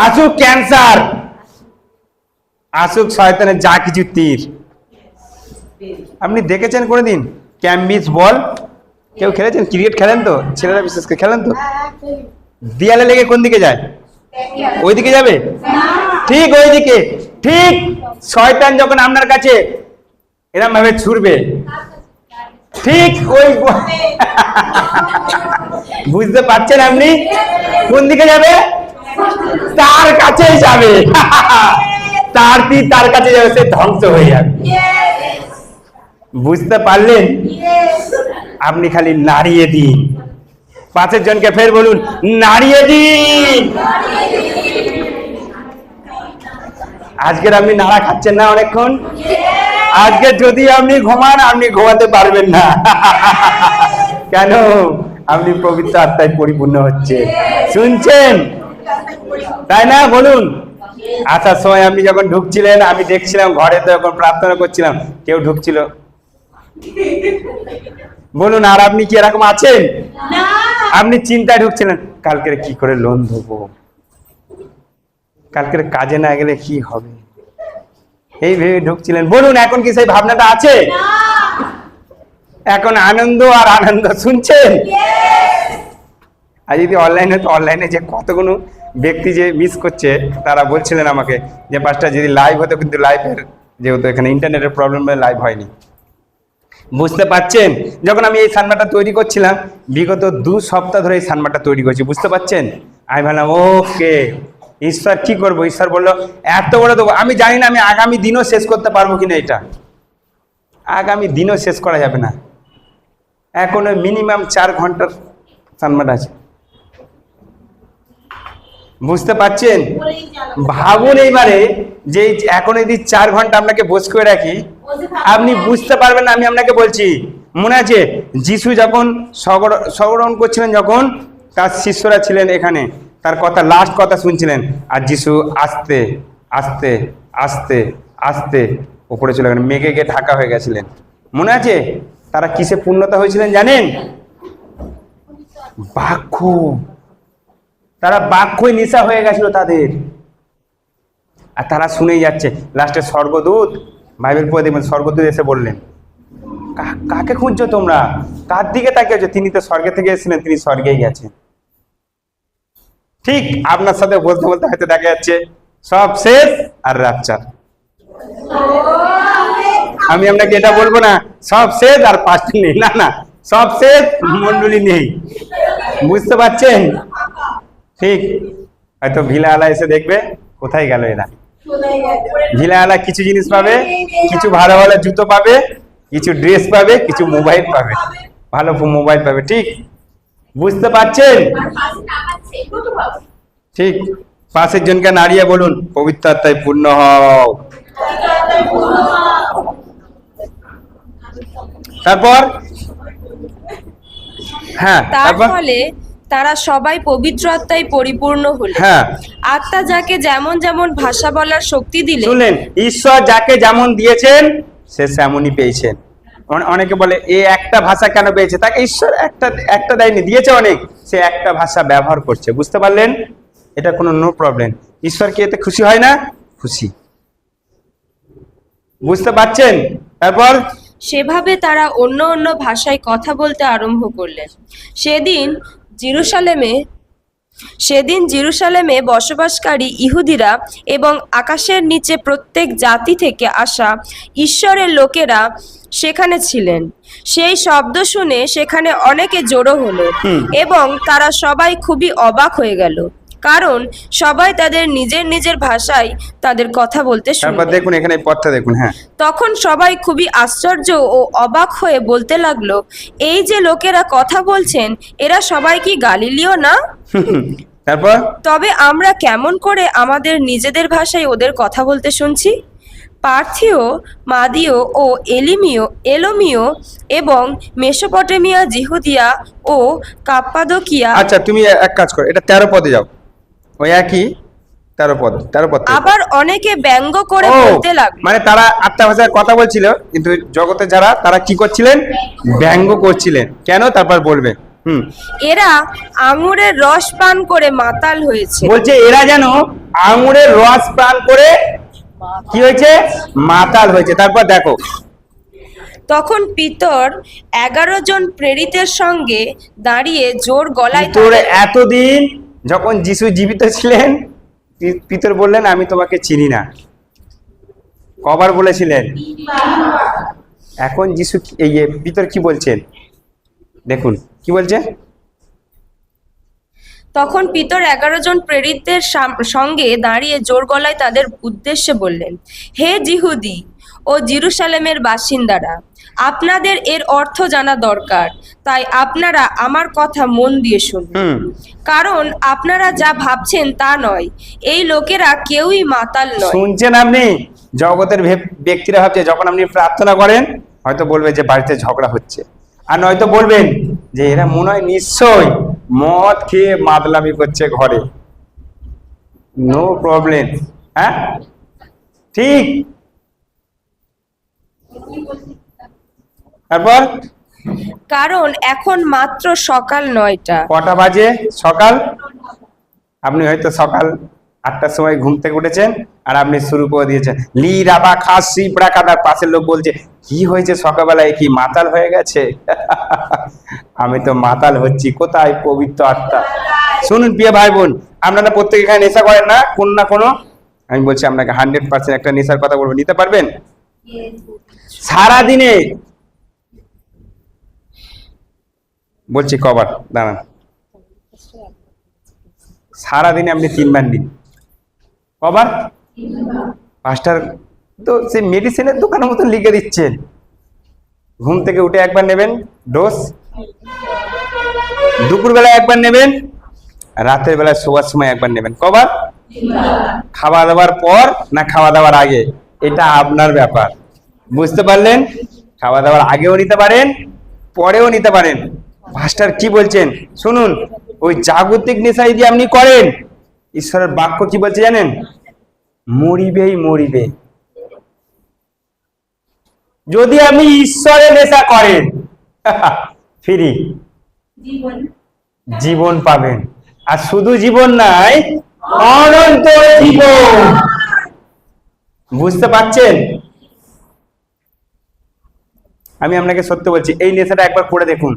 আসুক ক্যান্সার, আসুক শয়তানের যা কিছু তীর। আপনি দেখেছেন কোনোদিন ক্যাম্বিস বল? কেউ খেলেছেন? ক্রিকেট খেলেন তো ছেলেরা, বিশেষ করে খেলেন তো? দেয়ালে লেগে কোন দিকে যায়? ওই দিকে যাবে, ঠিক ওই দিকে। ঠিক শয়তান যখন আপনার কাছে এরকম ভাবে ছুড়বে, ঠিক ওই বুঝতে পারছেন আপনি? কোন দিকে যাবে? তার কাছেই যাবে। তার তীর তার কাছে যাবে, সে ধ্বংস হয়ে যাবে। বুঝতে পারলেন? আপনি খালি নাড়িয়ে দিন। পাঁচের জনকে ফের বলুন, নাড়িয়ে দিন। আজকের আপনি নাড়া খাচ্ছেন না অনেকক্ষণ? আজকে যদি আপনি ঘুমান, আপনি ঘুমাতে পারবেন না। কেন? আপনি পবিত্র আত্মায় পরিপূর্ণ হচ্ছে। শুনছেন? তাই না? বলুন। আসার সময় আপনি যখন ঢুকছিলেন, আমি দেখছিলাম ঘরে, তো যখন প্রার্থনা করছিলাম, কেউ ঢুকছিল? বলুন। আর আপনি কি এরকম আছেন? আপনি চিন্তায় ঢুকছিলেন, কালকের কি করে লোন দেবো, কালকের কাজে না গেলে কি হবে, এই ভেবে ঢুকছিলেন। বলুন, এখন কি সেই ভাবনাটা আছে? এখন আনন্দ আর আনন্দ। শুনছেন? আর যদি অনলাইনে, তো অনলাইনে যে কতগুলো ব্যক্তি যে মিস করছে, তারা বলছিলেন আমাকে যে পাঁচটা যদি লাইভ হতো, কিন্তু লাইভের যেহেতু এখানে ইন্টারনেটের প্রবলেম, লাইভ হয়নি। বুঝতে পারছেন? যখন আমি এই সানমাটা তৈরি করছিলাম, বিগত 2 সপ্তাহ ধরে এই সানমাটা তৈরি করছি। বুঝতে পারছেন? আমি ভাবলাম, ওকে ঈশ্বর কি করবো। ঈশ্বর বললো, এত বড় দেবো। আমি জানি না আমি আগামী দিনও শেষ করতে পারবো কিনা। এটা আগামী দিনও শেষ করা যাবে না, এখনো মিনিমাম 4 ঘন্টার সানমাটা আছে। বুঝতে পারছেন? ভাবুন এইবারে যে এখন যদি 4 ঘন্টা আপনাকে বস করে রাখি, আপনি বুঝতে পারবেন না। আমি আপনাকে বলছি, মনে আছে যিশু যখন স্বগ্রহণ করছিলেন, যখন তার শিষ্যরা ছিলেন এখানে, তার কথা, লাস্ট কথা শুনছিলেন, আর যিশু আস্তে আস্তে আস্তে আস্তে উপরে চলে গেলেন, মেঘে গিয়ে ঢাকা হয়ে গেছিলেন। মনে আছে? তারা কিসে পূর্ণতা হয়েছিলেন জানেন? বাক্য। তারা বাক্যই নেশা হয়ে গেছিল তাদের। আর তারা শুনেই যাচ্ছে। লাস্টে স্বর্গদূত, বাইবেল পড়ে দেখবেন স্বর্গদূত এসে বললেন, কাকে খুঁজছো তোমরা, কার দিকে তাকিয়েছো? তিনি তো স্বর্গে থেকে এসেছিলেন, তিনি স্বর্গেই গেছেন। ঠিক আপনার সাথে বলতে বলতে হয়তো দেখা যাচ্ছে সব শেষ আর রাতচার। আমি আপনাকে এটা বলবো না সব শেষ আর পাঁচটা নেই, না না, সব শেষ মন্ডলী নেই। বুঝতে পারছেন? ঠিক হয়তো ভিলাওয়ালা এসে দেখবে কোথায় গেল এরা। ভিলাওয়ালা কিছু জিনিস পাবে, কিছু ভালো ভালো জুতো পাবে, কিছু ড্রেস পাবে, কিছু মোবাইল পাবে, ভালো মোবাইল পাবে। ঠিক বুঝতে পারছেন? ঠিক পাশের জনকে নাড়িয়ে বলুন, পবিত্র আত্মায় পূর্ণ হও। তারপর হ্যাঁ, তার তারপর ফলে তারা সবাই পবিত্র আত্মায় পরিপূর্ণ হলো। হ্যাঁ, আত্মা যাকে যেমন যেমন ভাষা বলার শক্তি দিলে, শুনলেন, ঈশ্বর যাকে যেমন দিয়েছেন সে তেমনই পেয়েছেন। অনেকে বলে এ একটা ভাষা কেন পেয়েছে, তাকে ঈশ্বর একটা দেয়নি, দিয়েছে অনেক, সে একটা ভাষা ব্যবহার করছে। বুঝতে পারলেন? এটা কোনো নো প্রবলেম। ঈশ্বর কি এতে খুশি হয় না? খুশি। বুঝতে পারছেন? তারপর সেভাবে তারা অন্য অন্য ভাষায় কথা বলতে আরম্ভ করলেন। সেদিন জেরুসালেমে বসবাসকারী ইহুদিরা এবং আকাশের নিচে প্রত্যেক জাতি থেকে আসা ঈশ্বরের লোকেরা সেখানে ছিলেন। সেই শব্দ শুনে সেখানে অনেকে জড়ো হলো এবং তারা সবাই খুবই অবাক হয়ে গেল, কারণ সবাই তাদের নিজের নিজের ভাষায় তাদের কথা বলতে তারপর শুনল। দেখুন এখানে পথটা দেখুন। হ্যাঁ, তখন সবাই খুবই আশ্চর্য ও অবাক হয়ে বলতে লাগলো, এই যে লোকেরা কথা বলছেন, এরা সবাই কি গালিলীয় না? তারপর তবে আমরা কেমন করে আমাদের নিজেদের ভাষায় ওদের কথা বলতে শুনছি? পার্থীয়, মাদীয় ও এলোমীয় এবং মেসোপটেমিয়া, জিহুদিয়া ও কাপ্পাদোকিয়া, আচ্ছা তুমি এক কাজ করো, এটা 13 পদে যাও, ওই একই 13 পদ থেকে। আবার অনেকে ব্যঙ্গ করে ও, বলতে লাগলো। মানে তারা আত্মা ভাষায় কথা বলছিল, কিন্তু জগতে যারা তারা কি করছিলেন? ব্যঙ্গ করছিলেন। কেন? তারপর বলবে। এরা আঙুরের রস পান করে মাতাল হয়েছে। বলছে এরা যেন আঙুরের রস পান করে কি হয়েছে? মাতাল হয়েছে। তারপর দেখো, তখন পিতর 11 জন প্রেরিতের সঙ্গে দাঁড়িয়ে জোর গলায় তোর তাদের- এতদিন যখন যিশু জীবিত ছিলেন, পিতর বললেন আমি তোমাকে চিনি না। কবার বলেছিলেন? এখন যিশু পিতর কি বলছেন দেখুন, কি বলছে? তখন পিতর 11 জন প্রেরিতদের সঙ্গে দাঁড়িয়ে জোর গলায় তাদের উদ্দেশ্যে বললেন, হে জিহুদি ও জেরুসালেমের বাসিন্দারা, আপনাদের এর অর্থ জানা দরকার, তাই আপনারা আমার কথা মন দিয়ে শুনুন। কারণ আপনারা যা ভাবছেন তা নয়, এই লোকেরা কেউই মাতাল নয়। শুনছেন আপনি? জগতের ব্যক্তিরা ভাবছে যখন আপনি প্রার্থনা করেন হয়তো বলবে যে বাড়িতে ঝগড়া হচ্ছে, আর নয়তো বলবেন যে এরা মনে হয় নিশ্চয় মদ খেয়ে মাতলামি করছে ঘরে। No problem. হ্যাঁ, ঠিক। তারপর কারণ এখন মাত্র সকাল 9টা। কটা বাজে? সকাল। আপনি হয়তো সকাল 8টার সময় ঘুম থেকে উঠেছেন আর আপনি শুরু করে দিয়েছেন লি রাবা খাসি প্রাকাদার। পাশের লোক বলছে কি হয়েছে সকালবেলায়, কি মাতাল হয়ে গেছে? আমি তো মাতাল হচ্ছি। কোথায় পবিত্র আত্মা? শুনুন প্রিয় ভাই বোন, আপনারা প্রত্যেকে এখানে নেশা করেন না কোন না কোনো? আমি বলছি আপনাকে 100% একটা নেশার কথা বলবো, নিতে পারবেন? সারাদিনে বলছি কবার, দাঁড়ান, সারাদিনে আপনি 3 বার নিন। কবার? 5টার তো সেই মেডিসিনের দোকানের মতন লিখে দিচ্ছেন। ঘুম থেকে উঠে একবার নেবেন ডোজ, দুপুরবেলা একবার নেবেন, রাতের বেলা শোয়ার সময় একবার নেবেন। কবার? খাওয়া দাওয়ার পর না খাওয়া দাওয়ার আগে, এটা আপনার ব্যাপার। বুঝতে পারলেন? খাওয়া দাওয়ার আগেও নিতে পারেন, পরেও নিতে পারেন। মাস্টার কি বলছেন শুনুন, ওই জাগতিক নেশা যদি আপনি করেন, ঈশ্বরের বাক্য কি বলছে জানেন? মরিবেই মরিবে। যদি আপনি ঈশ্বরের নেশা করেন ফ্রি জীবন পাবেন, আর শুধু জীবন নাই, অনন্ত জীবন। বুঝতে পারছেন? আমি আপনাকে সত্য বলছি, এই নেশাটা একবার করে দেখুন।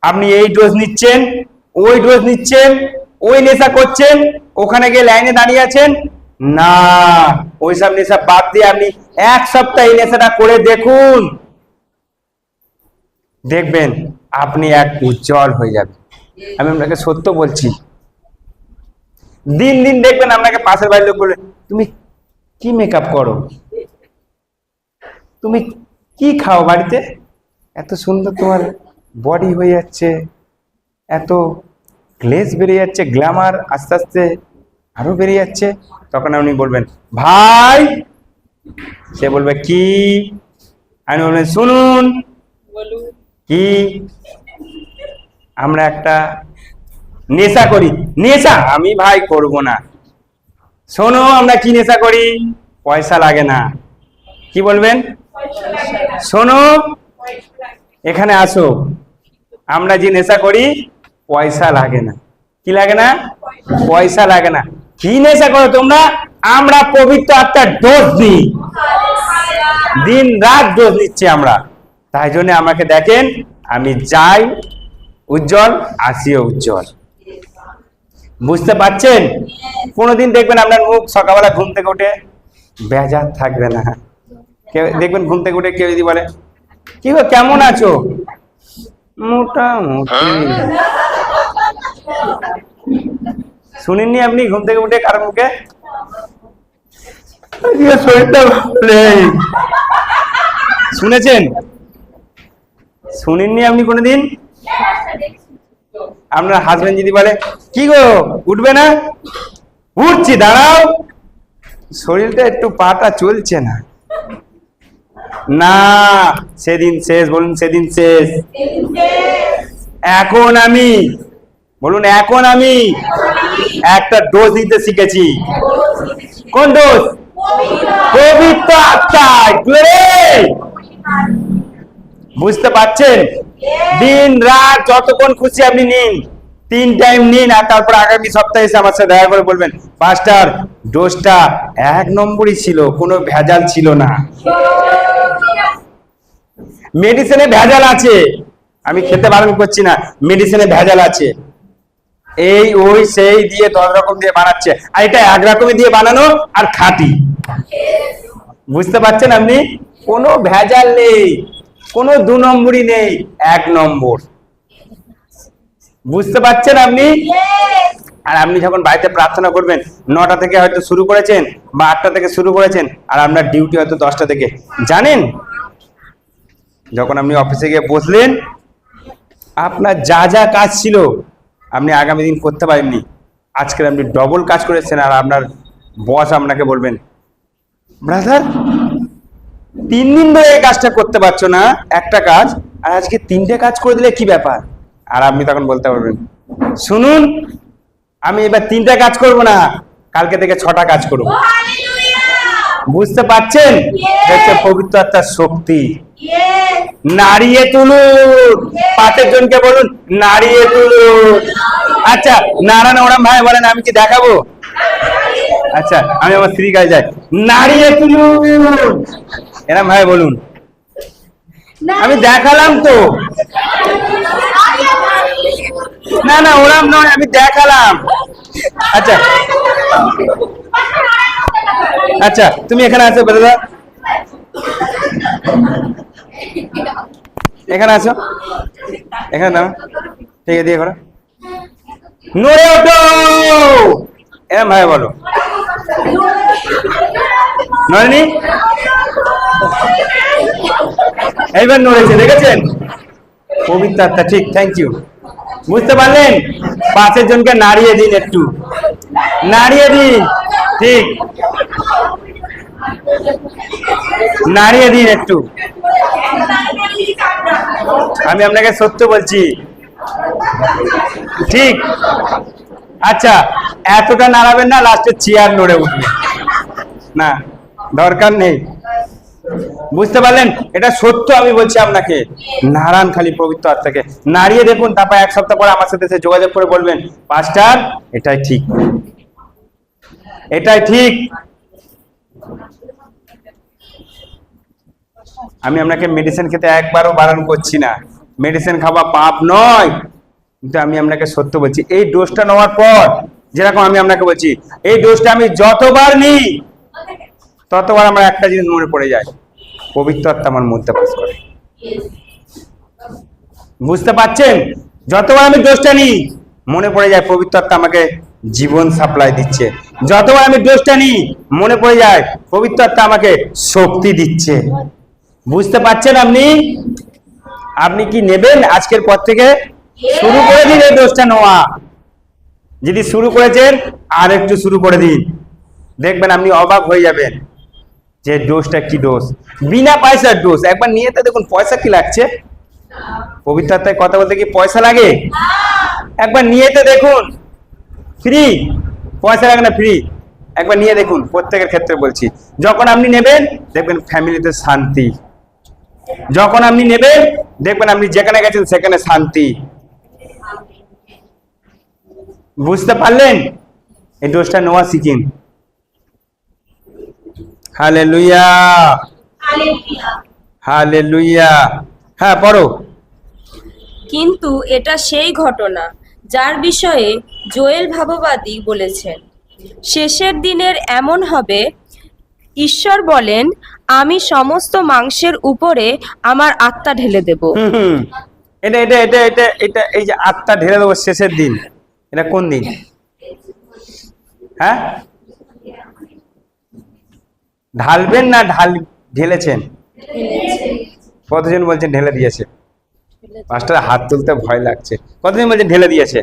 আপনি এই ডোজ নিচ্ছেন, ওই ডোজ নিচ্ছেন, ওই নেশা করছেন, ওখানে গিয়ে লাইনে দাঁড়িয়ে আছেন না, ওইসব নেশা বাদ দিয়ে আপনি 1 সপ্তাহ এই নেশাটা করে দেখুন, দেখবেন আপনি এক উজ্জ্বল হয়ে যাবেন। আমি আপনাকে সত্য বলছি। দিন দিন দেখবেন আপনাকে পাশের বাড়ির লোক বলবে, তুমি কি মেকআপ করো, তুমি কি খাও বাড়িতে, এত সুন্দর তোমার বডি হয়ে যাচ্ছে, এত গ্লেজ বেরিয়ে যাচ্ছে, গ্ল্যামার আস্তে আস্তে আরো বেরিয়ে যাচ্ছে। তখন আপনি বলবেন ভাই, সে বলবে কি, আমি বলবেন শুনুন কি, আমরা একটা নেশা করি। নেশা আমি ভাই করব না, শোনো আমরা কি নেশা করি, পয়সা লাগে না। কি বলবেন? শোনো এখানে আসো, আমরা যে নেশা করি পয়সা লাগে না। কি লাগে না? পয়সা লাগে না। কি নেশা করো তোমরা? আমরা পবিত্র আত্মার ডোজ নিই, দিন রাত ডোজ নিচ্ছি আমরা। তাই জন্য আমাকে দেখেন, আমি যাই উজ্জ্বল, আসিও উজ্জ্বল। বুঝতে পারছেন? কোনোদিন দেখবেন আপনার মুখ সকালবেলা ঘুম থেকে উঠে বেজার থাকবে না। কেউ দেখবেন ঘুম থেকে উঠে কেউ যদি বলে কি গো কেমন আছো, মোটামুটি। শুনেননি আপনি ঘুম থেকে উঠে কারোর মুখে শরীরটা ভালো নেই? শুনেছেন? শুনেননি আপনি কোনোদিন? আপনার হাজবেন্ড যদি বলে কি গো উঠবে না, উঠছি দাঁড়াও, শরীরটা একটু পাটা চলছে না, না সেদিন শেষ। বলুন সেদিন শেষ। এখন আমি, বলুন এখন আমি একটা ডোজ দিতে শিখেছি। কোন ডোজ? পবিত্র আত্মায়। বুঝতে পারছেন? দিন রাত যতক্ষণ খুশি আপনি নিন, 3 টাইম নিন, আর তারপর আগামী সপ্তাহে এসে আমার সাথে দেখা করে বলবেন পাস্টার ডোজটা 1 নম্বরই ছিল, কোনো ভেজাল ছিল না। মেডিসিনে ভেজাল আছে, আমি খেতে বারণ করছি না, মেডিসিনে ভেজাল আছে, এই ওই সেই দিয়ে 10 রকম দিয়ে বানাচ্ছে, আর এটা 1 রকমই দিয়ে বানানো আর খাঁটি। বুঝতে পারছেন আপনি? কোনো ভেজাল নেই, কোনো 2 নম্বরই নেই, 1 নম্বর। বুঝতে পারছেন আপনি? আর আপনি যখন বাড়িতে প্রার্থনা করবেন, 9টা থেকে হয়তো শুরু করেছেন বা 8টা থেকে শুরু করেছেন, আর আপনার ডিউটি হয়তো 10টা থেকে, জানেন যখন আপনি অফিসে গিয়ে বসলেন, আপনার যা যা কাজ ছিল আপনি আগামী দিন করতে পারেননি, আজকে আপনি ডবল কাজ করেছেন। আর আপনার বস আপনাকে বলবেন ব্রাদার 3 দিন ধরে এই কাজটা করতে পারছো না, একটা কাজ, আর আজকে 3টে কাজ করে দিলে কি ব্যাপার? আর আপনি তখন বলতে পারবেন শুনুন আমি এবার 3টা কাজ করব না, কালকে থেকে 6টা কাজ করব। বুঝতে পারছেন? হচ্ছে পবিত্র আত্মার শক্তি। নাড়িয়ে তুলুন, 5 জনকে বলুন নাড়িয়ে তুলুন। আচ্ছা নারায়ণ ওরাম ভাই বলেন, আমি কি দেখাবো? আচ্ছা আমি আমার স্ত্রীর কাছে যাই, নাড়িয়ে তুলুন, এরম ভাই বলুন। আমি দেখালাম তো, না না ওরাম নয়, আমি দেখালাম। আচ্ছা আচ্ছা তুমি এখানে আসো দাদা, এখানে আসো, এখানে দাও, ঠিক আছে দিয়ে করো, নড়ে ওঠো, এরম ভাই বলো। নড়েনি? এইবার নড়েছে, দেখেছেন? পবিত্র আত্মা, ঠিক, থ্যাংক ইউ। বুঝতে পারলেন? 5 জনকে নাড়িয়ে দিন, একটু নাড়িয়ে দিন, ঠিক, নাড়িয়ে দিন একটু। আমি আপনাকে সত্য বলছি, ঠিক। আচ্ছা এতটা নাড়াবেন না, লাস্টে চেয়ার নড়ে উঠবে না, দরকার নেই। বুঝতে পারলেন? এটা সত্য, আমি বলছি আপনাকে, নারায়ণ খালি পবিত্র আত্মাকে নাড়িয়ে দেখুন, তারপর 1 সপ্তাহ পরে আমার সাথে যোগাযোগ করে বলবেন পাস্টার এটাই ঠিক, এটাই ঠিক। আমি আপনাকে মেডিসিন খেতে একবারও বারণ করছি না, মেডিসিন খাওয়া পাপ নয়, কিন্তু আমি আপনাকে সত্য বলছি, এই ডোজটা নেওয়ার পর যেরকম আমি আপনাকে বলছি, এই ডোজটা আমি যতবার নিই ততবার আমার একটা জিনিস মনে পড়ে যায়, পবিত্র আত্মা আমার মধ্যে বাস করে। বুঝতে পারছেন? যতবার আমি ডোজটা নিই মনে পড়ে যায় পবিত্র আত্মা আমাকে জীবন সাপ্লাই দিচ্ছে, যতবার আমি ডোজটা নিই মনে পড়ে যায় পবিত্র আত্মা আমাকে শক্তি দিচ্ছে। বুঝতে পারছেন? আপনি আপনি কি নেবেন? আজকের পর থেকে শুরু করে দিন এই ডোজটা নেওয়া। যদি শুরু করেছেন আর একটু শুরু করে দিন, দেখবেন আপনি অবাক হয়ে যাবেন যে ডোজটা কি ডোজ, বিনা পয়সার ডোজ। একবার নিয়ে তো দেখুন, পয়সা কি লাগছে? পবিত্র আত্মায় কথা বলতে কি পয়সা লাগে? একবার নিয়ে তো দেখুন, ফ্রি, পয়সা লাগে না, ফ্রি। একবার নিয়ে দেখুন, প্রত্যেকের ক্ষেত্রে বলছি, যখন আপনি নেবেন দেখবেন ফ্যামিলিতে শান্তি, যখন আপনি নেবেন দেখবেন আপনি যেখানে গেছেন সেখানে শান্তি। বুঝতে পারলেন? এই ডোজটা নেওয়া শিখিন। Hallelujah, hallelujah. হ্যাঁ, পড়ো। কিন্তু এটা সেই ঘটনা যার বিষয়ে জোয়েল ভাববাদী বলেছেন, শেষের দিনের এমন হবে, ঈশ্বর বলেন, আমি সমস্ত মাংসের উপরে আমার আত্মা ঢেলে দেব। হুম, এটা এটা এটা এটা এটা এই যে আত্মা ঢেলে দেবো শেষের দিন, এটা কোন দিন? হ্যাঁ, ঢালবেন না ঢেলেছেন? কতজন বলছেন ঢেলে দিয়েছে? পাঁচটা হাত তুলতে ভয় লাগছে। কতজন বলছেন ঢেলে দিয়েছে?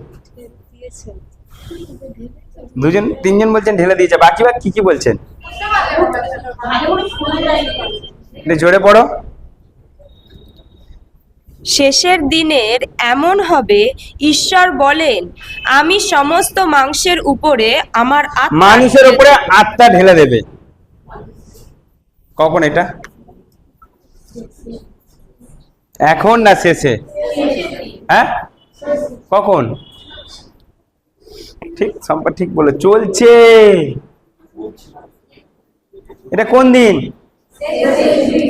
দুজন তিনজন বলছেন ঢেলে দিয়েছে, বাকি কি কি বলছেন? জোরে পড়ো। শেষের দিনের এমন হবে, ঈশ্বর বলেন, আমি সমস্ত মাংসের উপরে আমার আত্মা মানুষের ঢেলে উপরে দেব। আত্মা ঢেলে দেবে। কখন এটা? এখন না শেষে? হ্যাঁ, কখন? ঠিক সম্পর্ক ঠিক বলে চলছে। এটা কোন দিন?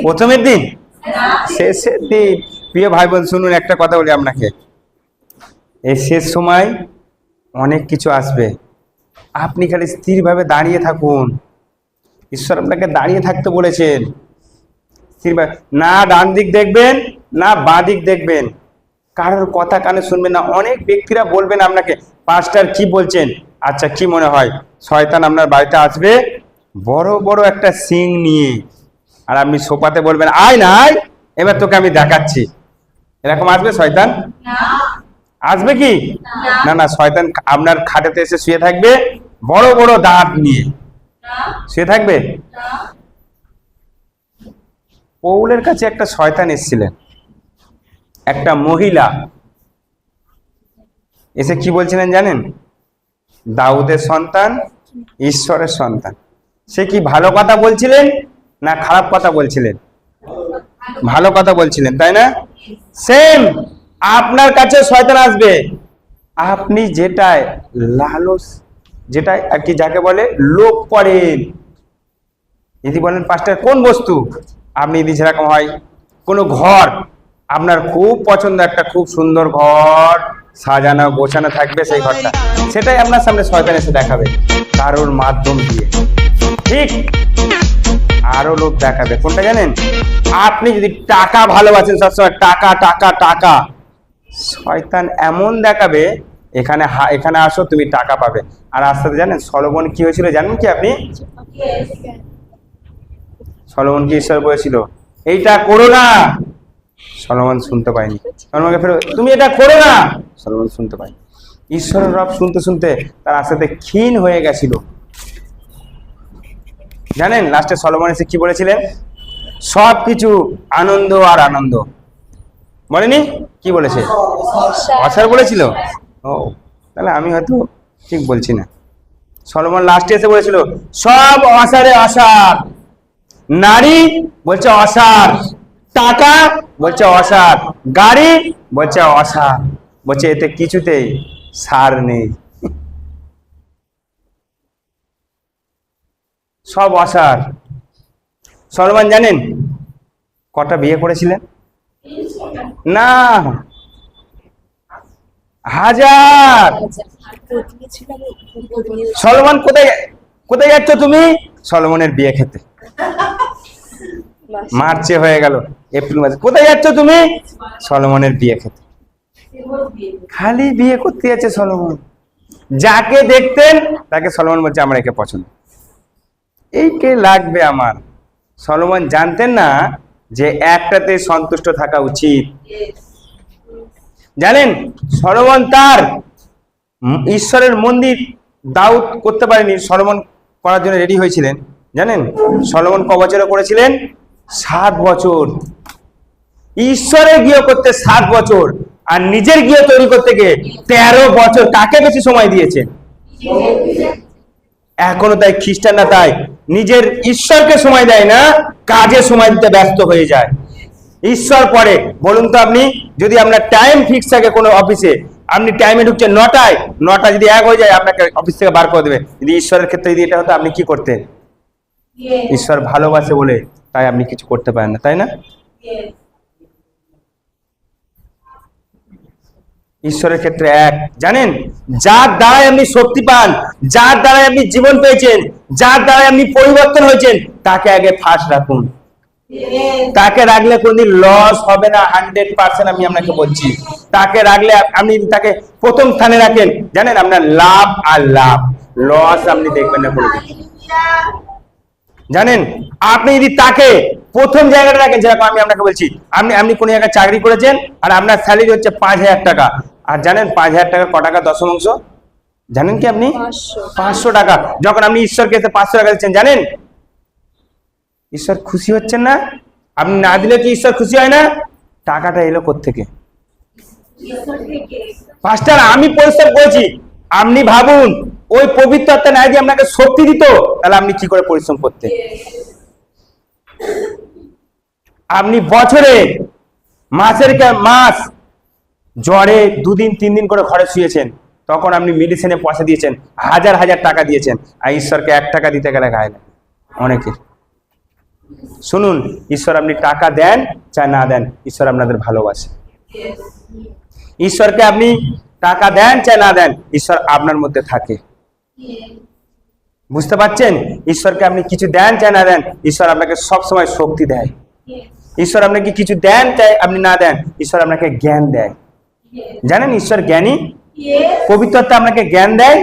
প্রথমের দিন? শেষের দিন। প্রিয় ভাই বোন, শুনুন, একটা কথা বলি আপনাকে, এই শেষ সময় অনেক কিছু আসবে, আপনি খালি স্থিরভাবে দাঁড়িয়ে থাকুন। ঈশ্বর আপনাকে দাঁড়িয়ে থাকতে বলেছেন, স্থিরভাবে। না ডান দিক দেখবেন না বাঁ দিক দেখবেন, কারোর কথা কানে শুনবেন না। অনেক ব্যক্তিরা বলবেন আপনাকে, পাস্টার কি বলছেন? আচ্ছা, কি মনে হয় শয়তান আপনার বাড়িতে আসবে বড় বড় একটা সিং নিয়ে, আর আপনি সোফাতে বলবেন, আয় না আয়, এবার তোকে আমি দেখাচ্ছি। এরকম আসবে শয়তান? আসবে কি? না না, শয়তান আপনার খাটেতে এসে শুয়ে থাকবে বড় বড় দাঁত নিয়ে শুয়ে থাকবে। পৌলের কাছে একটা শয়তান এসেছিলেন, একটা মহিলা এসে কি বলছিলেন জানেন? দাউদের সন্তান, ঈশ্বরের সন্তান। সে কি ভালো কথা বলছিলেন না খারাপ কথা বলছিলেন? ভালো কথা বলছিলেন, তাই না? সেম আপনার কাছে শয়তান আসবে, আপনি যেটায় লালস, যেটাই আর কি যাকে বলে লোভ করেন। যদি বলেন পাস্টার কোন বস্তু, আপনি যদি যেরকম হয় কোনো ঘর আপনার খুব পছন্দ, একটা খুব সুন্দর ঘর সাজানো গোছানো থাকবে, সেই ঘরটা, সেটাই আপনার সামনে শয়তান এসে দেখাবে কারোর মাধ্যম দিয়ে। ঠিক আরো লোক দেখাবে কোনটা জানেন? আপনি যদি টাকা ভালোবাসেন, সবসময় টাকা টাকা টাকা, শয়তান এমন দেখাবে এখানে এখানে আসো তুমি টাকা পাবে। আর আস্তে আস্তে জানেন সলোমন কি হয়েছিল জানেন কি আপনি? সলোমন কি ঈশ্বর বলেছিল এইটা করো না, সলোমন শুনতে পায়নি। সলোমনকে ফের তুমি এটা করো না, সলোমন শুনতে পায়নি। ঈশ্বরের রব শুনতে শুনতে তার আস্তে আস্তে ক্ষীণ হয়ে গেছিল। জানেন লাস্টে সলোমন এসে কি বলেছিলেন? সবকিছু আনন্দ আর আনন্দ, বলেনি? কি বলেছে? অসার বলেছিল। ও, তাহলে আমি হয়তো ঠিক বলছি না। সলোমন লাস্টে এসে বলেছিল সব অসারে অসার, নারী বলছে অসার, টাকা বলছে অসার, গাড়ি বলছে অসার, বলছে এতে কিছুতেই সার নেই, সব অসার। সলোমন জানেন কটা বিয়ে করেছিলেন? না, হাজার। সলোমন কোথায় কোথায় যাচ্ছ তুমি? সলোমনের বিয়ে খেতে। মার্চে হয়ে গেল, এপ্রিল মাসে। কোথায় যাচ্ছ তুমি? সলোমনের বিয়ে খেতে। খালি বিয়ে করতে যাচ্ছে সলোমন। যাকে দেখতেন তাকে সলোমন বলছে আমার একে পছন্দ, এই কে লাগবে আমার। সলোমন জানতেন না যে একটাতে সন্তুষ্ট থাকা উচিত। জানেন সলোমন তার ঈশ্বরের মন্দির দাউদ করতে পারেনি, সলোমন করার জন্য রেডি হয়েছিলেন। জানেন সলোমন ক বছরে করেছিলেন? 7 বছর। ঈশ্বরের গৃহ করতে 7 বছর, আর নিজের গৃহ তৈরি করতে গিয়ে 13 বছর। কাকে বেশি সময় দিয়েছে? এখনো তাই খ্রিস্টানরা তাই নিজের ঈশ্বরকে সময় দেয় না, কাজে সময় দিতে ব্যস্ত হয়ে যায়। ঈশ্বর পরে বলুন তো, আপনি যদি আপনার টাইম ফিক্স থাকে কোনো অফিসে, আপনি টাইমে ঢুকছেন 9টায়, 9টা যদি 1 হয়ে যায় আপনাকে অফিস থেকে বার করে দেবে। যদি ঈশ্বরের ক্ষেত্রে যদি এটা হতো, আপনি কি করতেন? ঈশ্বর ভালোবাসে বলে তাই আপনি কিছু করতে পারেন না, তাই না? ঈশ্বরের ক্ষেত্রে এক। জানেন যার দ্বারাই আপনি শক্তি পান, যার দ্বারাই আপনি জীবন পেয়েছেন, যার দ্বারাই আপনি পরিবর্তন হয়েছেন, তাকে আগে ফার্স্ট রাখুন। তাকে রাখলে কোনদিন লস হবে না, 100% আমি আপনাকে বলছি। তাকে রাখলে আপনি তাকে প্রথম স্থানে রাখেন, জানেন আপনার লাভ আর লাভ, লস আপনি দেখবেন না কোনোদিন। জানেন আপনি যদি তাকে প্রথম জায়গাটা রাখেন, যেরকম আমি আপনাকে বলছি, আপনি কোন জায়গায় চাকরি করেছেন আর আপনার স্যালারি হচ্ছে 5,000 টাকা, আর জানেন 5,000 টাকা ক টাকা দশমাংশ? জানেন কি আপনি? 500 টাকা। যখন আপনি ঈশ্বরকে 500 টাকা দিচ্ছেন, জানেন ঈশ্বর খুশি হচ্ছেন না? আপনি না দিলে কি ঈশ্বর খুশি হয় না? টাকাটা এলো কোত্থেকে? পাস্টার আমি পরিশ্রম করেছি। আপনি ভাবুন, ওই পবিত্র আত্মা না দিয়ে আপনাকে শক্তি দিত, তাহলে আপনি কি করে পরিশ্রম করতেন? আপনি বছরে মাস জ্বরে 2 দিন 3 দিন করে ঘরে শুয়েছেন, তখন আপনি মেডিসিনে পয়সা দিয়েছেন, হাজার হাজার টাকা দিয়েছেন, আর ঈশ্বরকে 1 টাকা দিতে গেলে গায়ে না অনেকে। শুনুন, ঈশ্বর আপনি টাকা দেন চাই না দেন, ঈশ্বর আপনাদের ভালোবাসে। ঈশ্বরকে আপনি টাকা দেন চাই না দেন, ঈশ্বর আপনার মধ্যে থাকে। বুঝতে পারছেন? ঈশ্বরকে আপনি কিছু দেন চাই না দেন, ঈশ্বর আপনাকে সব সময় শক্তি দেয়। ঈশ্বর আপনাকে কিছু দেন চাই আপনি না দেন, ঈশ্বর আপনাকে জ্ঞান দেয়। জানেন ঈশ্বর জ্ঞানী, পবিত্র আত্মা আপনাকে জ্ঞান দেয়।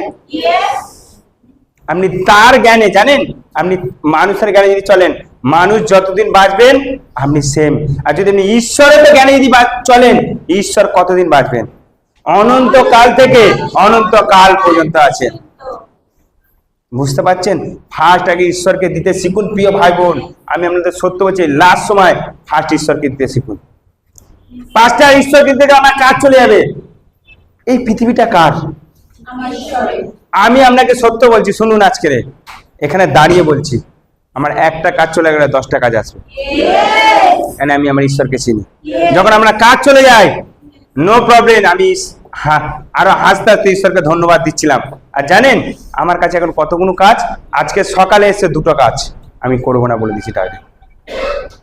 আপনি তার জ্ঞানে, জানেন আপনি মানুষের জ্ঞানে যদি চলেন, মানুষ যতদিন বাঁচবেন আপনি সেম। আর যদি আপনি ঈশ্বরের জ্ঞানে যদি চলেন, ঈশ্বর কতদিন বাঁচবেন? অনন্তকাল থেকে অনন্তকাল পর্যন্ত আছেন। বুঝতে পারছেন? ফার্স্ট আগে ঈশ্বরকে দিতে শিখুন প্রিয় ভাই বোন। আমি আপনাদের সত্য বলছি, লাস্ট সময় ফার্স্ট ঈশ্বরকে দিতে শিখুন। 5টা ঈশ্বরকে দিতে আমার কাজ চলে যাবে। এই পৃথিবীটা কার? আমি আপনাকে সত্য বলছি, শুনুন আজকে এখানে দাঁড়িয়ে বলছি, আমার একটা কাজ চলে গেলে 10টা কাজ আসবে। কেন? আমি আমার ঈশ্বরকে চিনি। যখন আমরা কাজ চলে যায়, নো প্রবলেম, আমি আরো হাসতে হাসতে ঈশ্বরকে ধন্যবাদ দিচ্ছিলাম। আর জানেন আমার কাছে এখন কতগুলো কাজ, আজকে সকালে এসে 2টো কাজ আমি করবো না বলে দিচ্ছি টাইমে।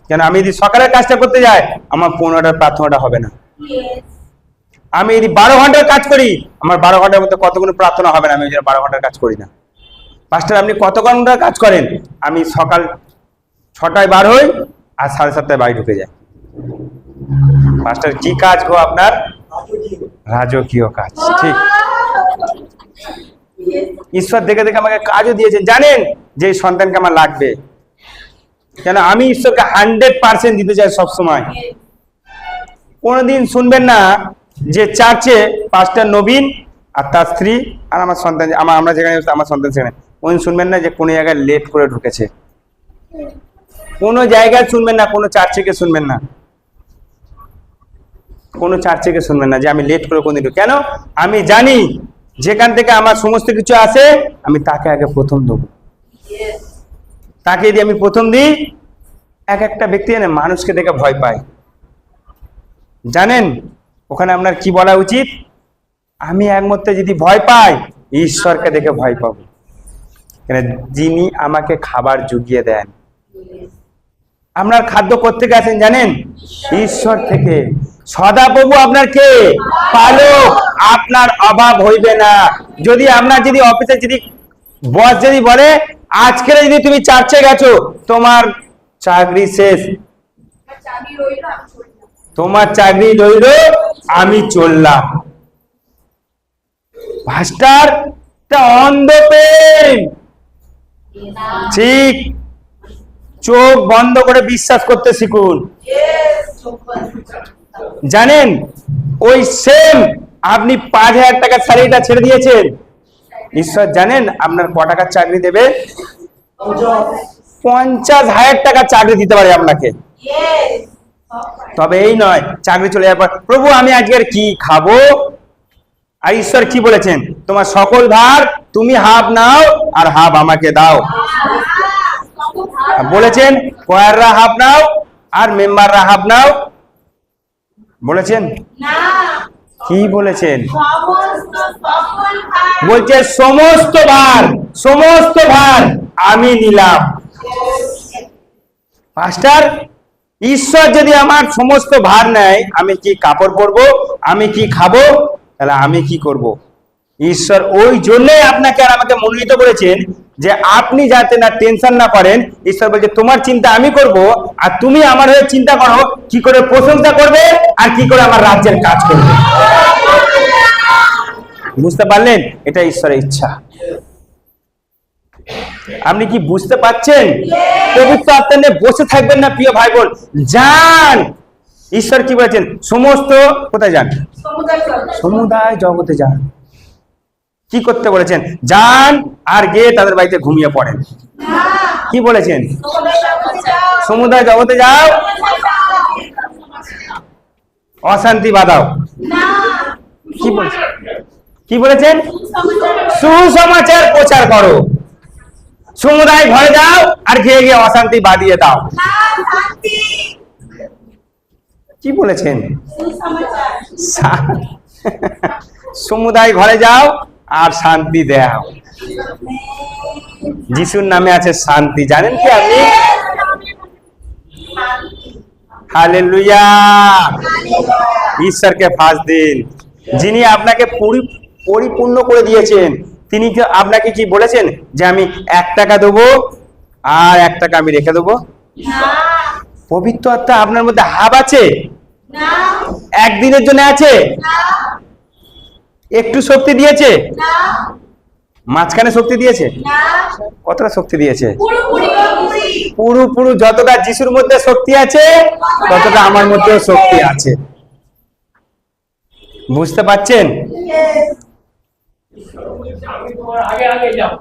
কেন? আমি যদি সকালের কাজটা করতে যাই, আমার 15টার প্রার্থনাটা হবে না। আমি যদি 12 ঘন্টার কাজ করি, আমার 12 ঘন্টার মধ্যে কতগুলো প্রার্থনা হবে না। আমি 12 ঘন্টার কাজ করি না। পাস্টার আপনি কত ঘন্টার কাজ করেন? আমি সকাল 6টায় বার হই আর 7:30টায় বাড়ি ঢুকে যাই। পাস্টার কি কাজ গো আপনার? রাজকীয় কাজ। ঠিক, ঈশ্বর দেখে দেখে আমাকে কাজও দিয়েছেন। জানেন যে সন্তানকে আমার লাগবে, কেন? আমি ঈশ্বরকে 100% দিতে চাই সবসময়। কোনোদিন শুনবেন না যে চার্চে পাস্টার নবীন আর তার স্ত্রী আর আমার সন্তান, আমরা যেখানে আমার সন্তান সেখানে, কোনদিন শুনবেন না যে কোনো জায়গায় লেট করে ঢুকেছে। কোনো জায়গায় শুনবেন না, কোনো চার্চে শুনবেন না, কোনো চার্চে শুনবেন না যে আমি লেট করে কোনদিন। কেন? আমি জানি যেখান থেকে আমার সমস্ত কিছু আসে, আমি তাকে আগে প্রথম দেবো। তাকে যদি আমি প্রথম দিই, একটা ব্যক্তি জানে মানুষকে দেখে ভয় পায়। জানেন ওখানে আপনার কি বলা উচিত? আমি এক মুহূর্তে যদি ভয় পাই, ঈশ্বরকে দেখে ভয় পাবো, কেন? যিনি আমাকে খাবার জুগিয়ে দেন। আপনার খাদ্য কোত্থেকে আসেন জানেন? ঈশ্বর থেকে। সদাপ্রভু আপনার কে? পালক। আপনার অভাব হইবে না। যদি আপনার যদি অফিসে যদি বস যদি বলে আজকে যদি তুমি চার্চে গেছো, তোমার চাকরি শেষ, তোমার চাকরি রইল, আমি চললাম। মাস্টার অন্ধ প্রেম। ঠিক, চোখ বন্ধ করে বিশ্বাস করতে শিখুন। জানেন ওই সেম আপনি 5,000 টাকার স্যালারিটা ছেড়ে দিয়েছেন, ঈশ্বর জানেন আপনার ক টাকার চাকরি দেবে? 50,000 টাকার চাকরি দিতে পারে আপনাকে। তবে এই নয় চাকরি চলে যাওয়ার পর প্রভু আমি আজকের কি খাবো, আর ঈশ্বর কি বলেছেন? তোমার সকল ভার তুমি হাফ নাও আর হাফ আমাকে দাও। বলেছেন কয়াররা হাফ নাও আর মেম্বাররা হাফ নাও, বলেছেন? কি বলেছেন? বলছে সমস্ত ভার আমি নিলাম। পাস্টার ঈশ্বর যদি আমার সমস্ত ভার নেয়, আমি কি কাপড় পরবো, আমি কি খাবো, তাহলে আমি কি করব? ঈশ্বর ওই জন্যই আপনাকে আর আমাকে মনোনীত করেছেন যে আপনি যাতে না টেনশন না করেন। ঈশ্বর বলছে তোমার চিন্তা আমি করব, আর তুমি আমার হয়ে চিন্তা করো কি করে প্রশংসা করবে আর কি করে আমার রাজ্যের কাজ করবে। বুঝতে পারলেন? এটা ঈশ্বরের ইচ্ছা। আপনি কি বুঝতে পারছেন? পবিত্র আত্মা নিয়ে বসে থাকবেন না প্রিয় ভাই বোন, যান। ঈশ্বর কি বলেছেন? সমস্ত কোথায় যান? সমুদায় জগতে যান। কি করতে বলেছেন? যান আর গিয়ে তাদের বাড়িতে ঘুমিয়ে পড়েন। কি বলেছেন? সমুদায় জগতে যাও, অশান্তি বাঁধাও। কি বলেছেন? সুসমাচার প্রচার করো। সমুদায় ঘরে যাও আর গিয়ে গিয়ে অশান্তি বাঁধিয়ে দাও। কি বলেছেন? সমুদায় ঘরে যাও আর শান্তি দাও। যিশুর নামে আছে শান্তি, জানেন কি আপনি? হালেলুয়া। ঈশ্বরকে ফাঁস দিন। যিনি আপনাকে পরিপূর্ণ করে দিয়েছেন, তিনি আপনাকে কি বলেছেন যে আমি 1 টাকা দেবো আর 1 টাকা আমি রেখে দেবো? পবিত্র আত্মা আপনার মধ্যে হাব আছে? একদিনের জন্য আছে? একটু শক্তি দিয়েছে? মাঝখানে শক্তি দিয়েছে? কতটা শক্তি দিয়েছে? পুরো যতটা যিশুর মধ্যে শক্তি আছে ততটা আমার মধ্যেও শক্তি আছে। বুঝতে পারছেন? আমি তোমার আগে আগে যাও।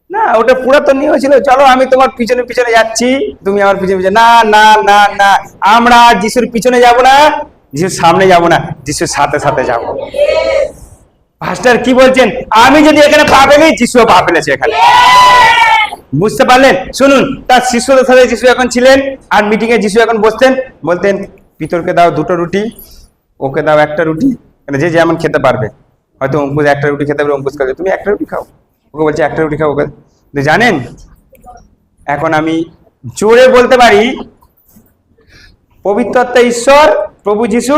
না, ওটা পুরাতন নিয়ম ছিল, চলো আমি তোমার পিছনে পিছনে যাচ্ছি, তুমি আমার পিছনে পিছনে। না না না না, আমরা যিশুর পিছনে যাব না, যিশুর সামনে যাব না, যিশুর সাথে সাথে যাব। পাস্টার কি বলছেন? আমি যদি এখানে পা ফেলি, যিশুও পা ফেলেছে এখানে। বুঝতে পারলেন? শুনুন, তার শিষ্যদের সাথে যিশু এখন ছিলেন, আর মিটিং এ যিশু এখন বসতেন, বলতেন পিতরকে দাও 2টো রুটি, ওকে দাও 1টা রুটি, মানে যে যেমন খেতে পারবে। হয়তো অঙ্কুশ 1টা রুটি খেতে পারবে, অঙ্কুশ খাবে, তুমি 1টা রুটি খাও, ওকে বলছে 1টা রুটি খাও। ওকে জানেন এখন আমি জোরে বলতে পারি, পবিত্র আত্মা ঈশ্বর প্রভু যিশু,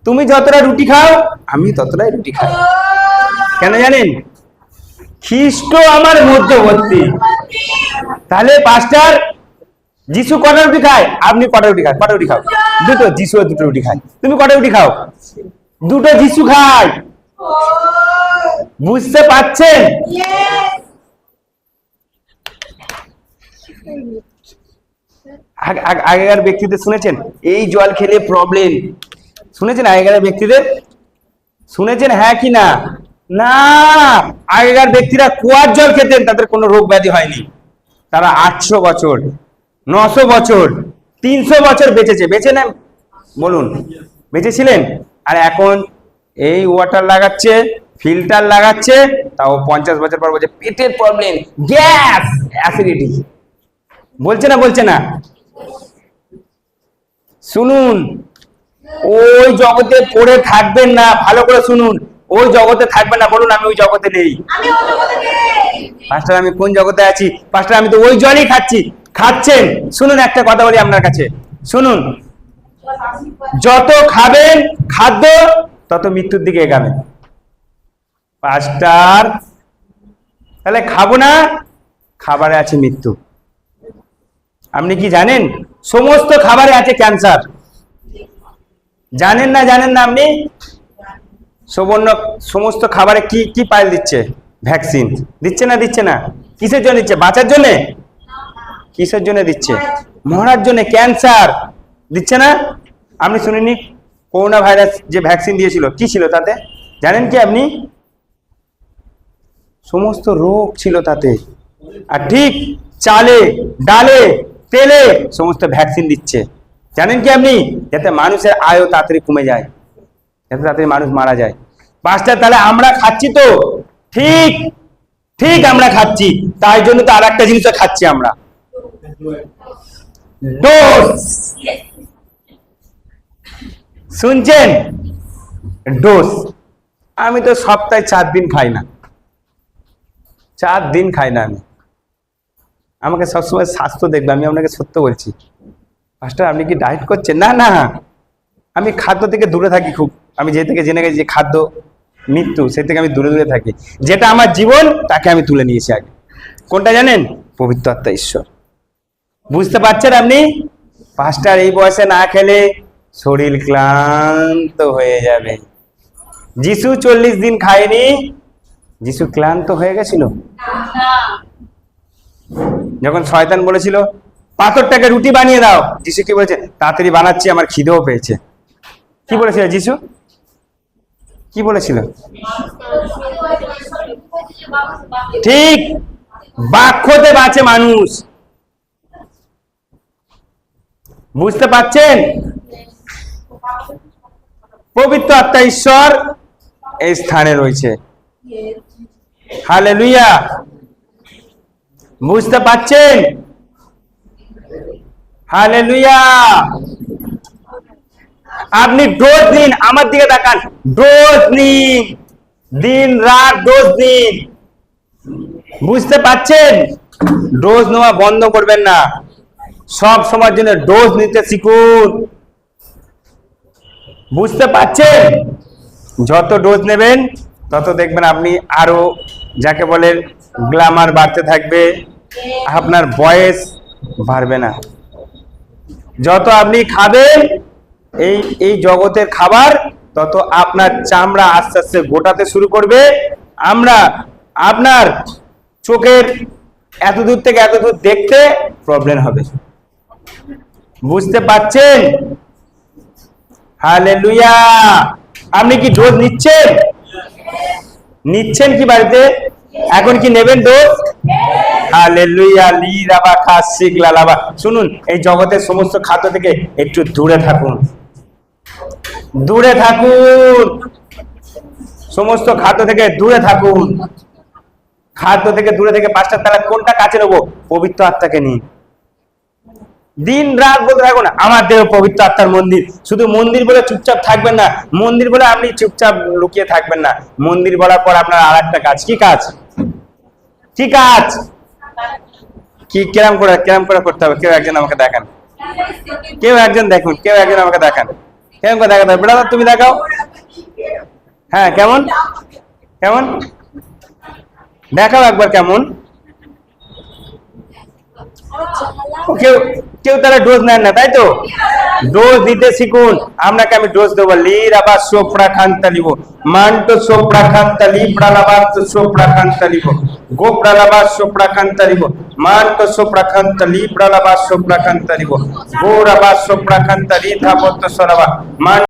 তুমি যতটা রুটি খাও আমি ততটাই রুটি খাই। কেন জানেন? খ্রিস্ট আমার মধ্যবর্তী। তাহলে পাস্টার যিশু কটা রুটি খায়, আপনি কটা রুটি খান? কটা রুটি খাও? 2টো। যিশু 2টো রুটি খায়। তুমি কটা রুটি খাও? 2টো যিশু খায়। বুঝতে পারছেন? আগেকার ব্যক্তিদের শুনেছেন এই জল খেলে প্রবলেম? শুনেছেন আগেকার ব্যক্তিদের? শুনেছেন হ্যাঁ কি না? না, আগেকার ব্যক্তিরা কুয়ার জল খেতেন, তাদের কোনো রোগ ব্যাধি হয়নি। তারা 800 বছর, 900 বছর, 300 বছর বেঁচেছে। বেঁচে নেন, বলুন বেঁচেছিলেন? আর এখন এই ওয়াটার লাগাচ্ছে, ফিল্টার লাগাচ্ছে, তাও 50 বছর পর বলছে পেটের প্রবলেম, গ্যাস, অ্যাসিডিটি। বলছে না? বলছে না? শুনুন, ওই জগতে পড়ে থাকবেন না, ভালো করে শুনুন, ওই জগতে থাকবেন না। বলুন আমি ওই জগতে নেই। পাস্টার আমি কোন জগতে আছি? পাস্টার আমি তো ওই জলই খাচ্ছি। খাচ্ছেন, শুনুন একটা কথা বলি আপনার কাছে, শুনুন, যত খাবেন খাদ্য তত মৃত্যুর দিকে এগাবেন। পাস্টার, তাহলে খাবো না, খাবারে আছে মৃত্যু। আপনি কি জানেন সমস্ত খাবারে আছে ক্যান্সার? জানেন না? জানেন না আপনি? সমস্ত খাবারে কি কি পাইল দিচ্ছে? ভ্যাকসিন দিচ্ছে না? দিচ্ছে না? কিসের জন্য দিচ্ছে? বাঁচার জন্য? কিসের জন্য দিচ্ছে? মরার জন্য। ক্যান্সার দিচ্ছে না? আপনি শুনেননি করোনা ভাইরাস যে ভ্যাকসিন দিয়েছিল কি ছিল তাতে? জানেন কি আপনি? সমস্ত রোগ ছিল তাতে। আর ঠিক চালে, ডালে, তেলে সমস্ত ভ্যাকসিন দিচ্ছে। জানেন কি আপনি? যাতে মানুষের আয়ু তাড়াতাড়ি কমে যায়, যাতে তাড়াতাড়ি মানুষ মারা যায়। পাঁচটা, তাহলে আমরা খাচ্ছি তো ঠিক ঠিক আমরা খাচ্ছি, তাই জন্য তো আর একটা জিনিসও খাচ্ছি আমরা, ডোজ। শুনছেন? ডোজ। আমি তো সপ্তাহে 4 দিন খাই না, 4 দিন খাই না আমি। আমাকে সবসময় স্বাস্থ্য দেখবে, আমি আপনাকে সত্য বলছি। মাস্টার আপনি কি ডায়েট করছেন? না না, আমি খাদ্য থেকে দূরে থাকি খুব। আমি যে থেকে জেনে গেছি যে খাদ্য মৃত্যু, সে থেকে আমি দূরে দূরে থাকি। যেটা আমার জীবন তাকে আমি তুলে নিয়েছি আগে। কোনটা জানেন? পবিত্র আত্মা, ঈশ্বর। বুঝতে পারছেন আপনি? পাঁচটার এই বয়সে না খেলে শরীর ক্লান্ত হয়ে যাবে। যিশু 40 দিন খায়নি, যিশু ক্লান্ত হয়ে গেছিল? যখন শয়তান বলেছিল পাথরটাকে রুটি বানিয়ে দাও, যিশু কি বলেছে? তাড়াতাড়ি বানাচ্ছি, আমার খিদেও পেয়েছে। কি বলেছিল যিশু? কি বলেছিল? ঠিক, বাক্যতে বাঁচে মানুষ। বুঝতে পারছেন? পবিত্র আত্মা, ঈশ্বর এই স্থানে রয়েছে। হালেলুয়া। বুঝতে পারছেন? হালেলুয়া। আপনি ডোজ নিন, আমার দিকে তাকান, ডোজ নিন, দিন রাত ডোজ নিন। বুঝতে পারছেন? ডোজ নেওয়া বন্ধ করবেন না, সব সময়ের জন্য ডোজ নিতে শিখুন। বুঝতে পারছেন? যত ডোজ নেবেন তত দেখবেন আপনি আরো, যাকে বলে গ্ল্যামার বাড়তে থাকবে, আপনার বয়স বাড়বে না। যত আপনি খাবেন এই জগতের খাবার, তত আপনার চামড়া আস্তে আস্তে গোটাতে শুরু করবে। আপনার চোখের এত দূর থেকে এত দূর দেখতে প্রবলেম হবে। বুঝতে পারছেন? হালেলুয়া। আপনি কি ডোজ নিচ্ছেন? নিচ্ছেন কি বাড়িতে? এখন কি নেবেন ডোজ? হালেলুয়া। লি রাবা খাসিক লালাবা। শুনুন, এই জগতের সমস্ত খাদ্য থেকে একটু দূরে থাকুন, দূরে থাকুন। সমস্ত খাদ্য থেকে দূরে থাকুন। খাদ্য থেকে দূরে থেকে পাঁচটা, তাহলে কোনটা কাছে নেবো? পবিত্র আত্মাকে নিন। দিন রাত বলতে থাকুন আমার দেহ পবিত্র আত্মার মন্দির। শুধু মন্দির বলে চুপচাপ থাকবেন না, মন্দির বলে আপনি চুপচাপ লুকিয়ে থাকবেন না। মন্দির বলার পর আপনার আর একটা কাজ। কি কাজ? কি কাজ? কি কেরাম করে করতে হবে? কেউ একজন আমাকে দেখান, কেউ একজন দেখুন, কেউ একজন আমাকে দেখান, কেমন করে দেখাতে হবে? ব্রাদার তুমি দেখাও। হ্যাঁ, কেমন কেমন দেখাও একবার, কেমন? কেউ কেউ তারা ডোজ নেন না, তাই তো? ডোজ দিতে শিখুন। আপনাকে আমি ডোজ দেবো। লির আবার সোপড়া খান্তা লিব, মানটো সোপড়া খান্তা লিবড়া লাবার তো সোপড়া খান্তা লিব, গোপড়া লাবার সোপড়া খান্তা লিব, মানটো সোপড়া খান্তা লিবড়া লাবার সোপড়া খান্তা লিব, গোর আবার সোপড়া খান্তা লি ধাবত সরাবা মান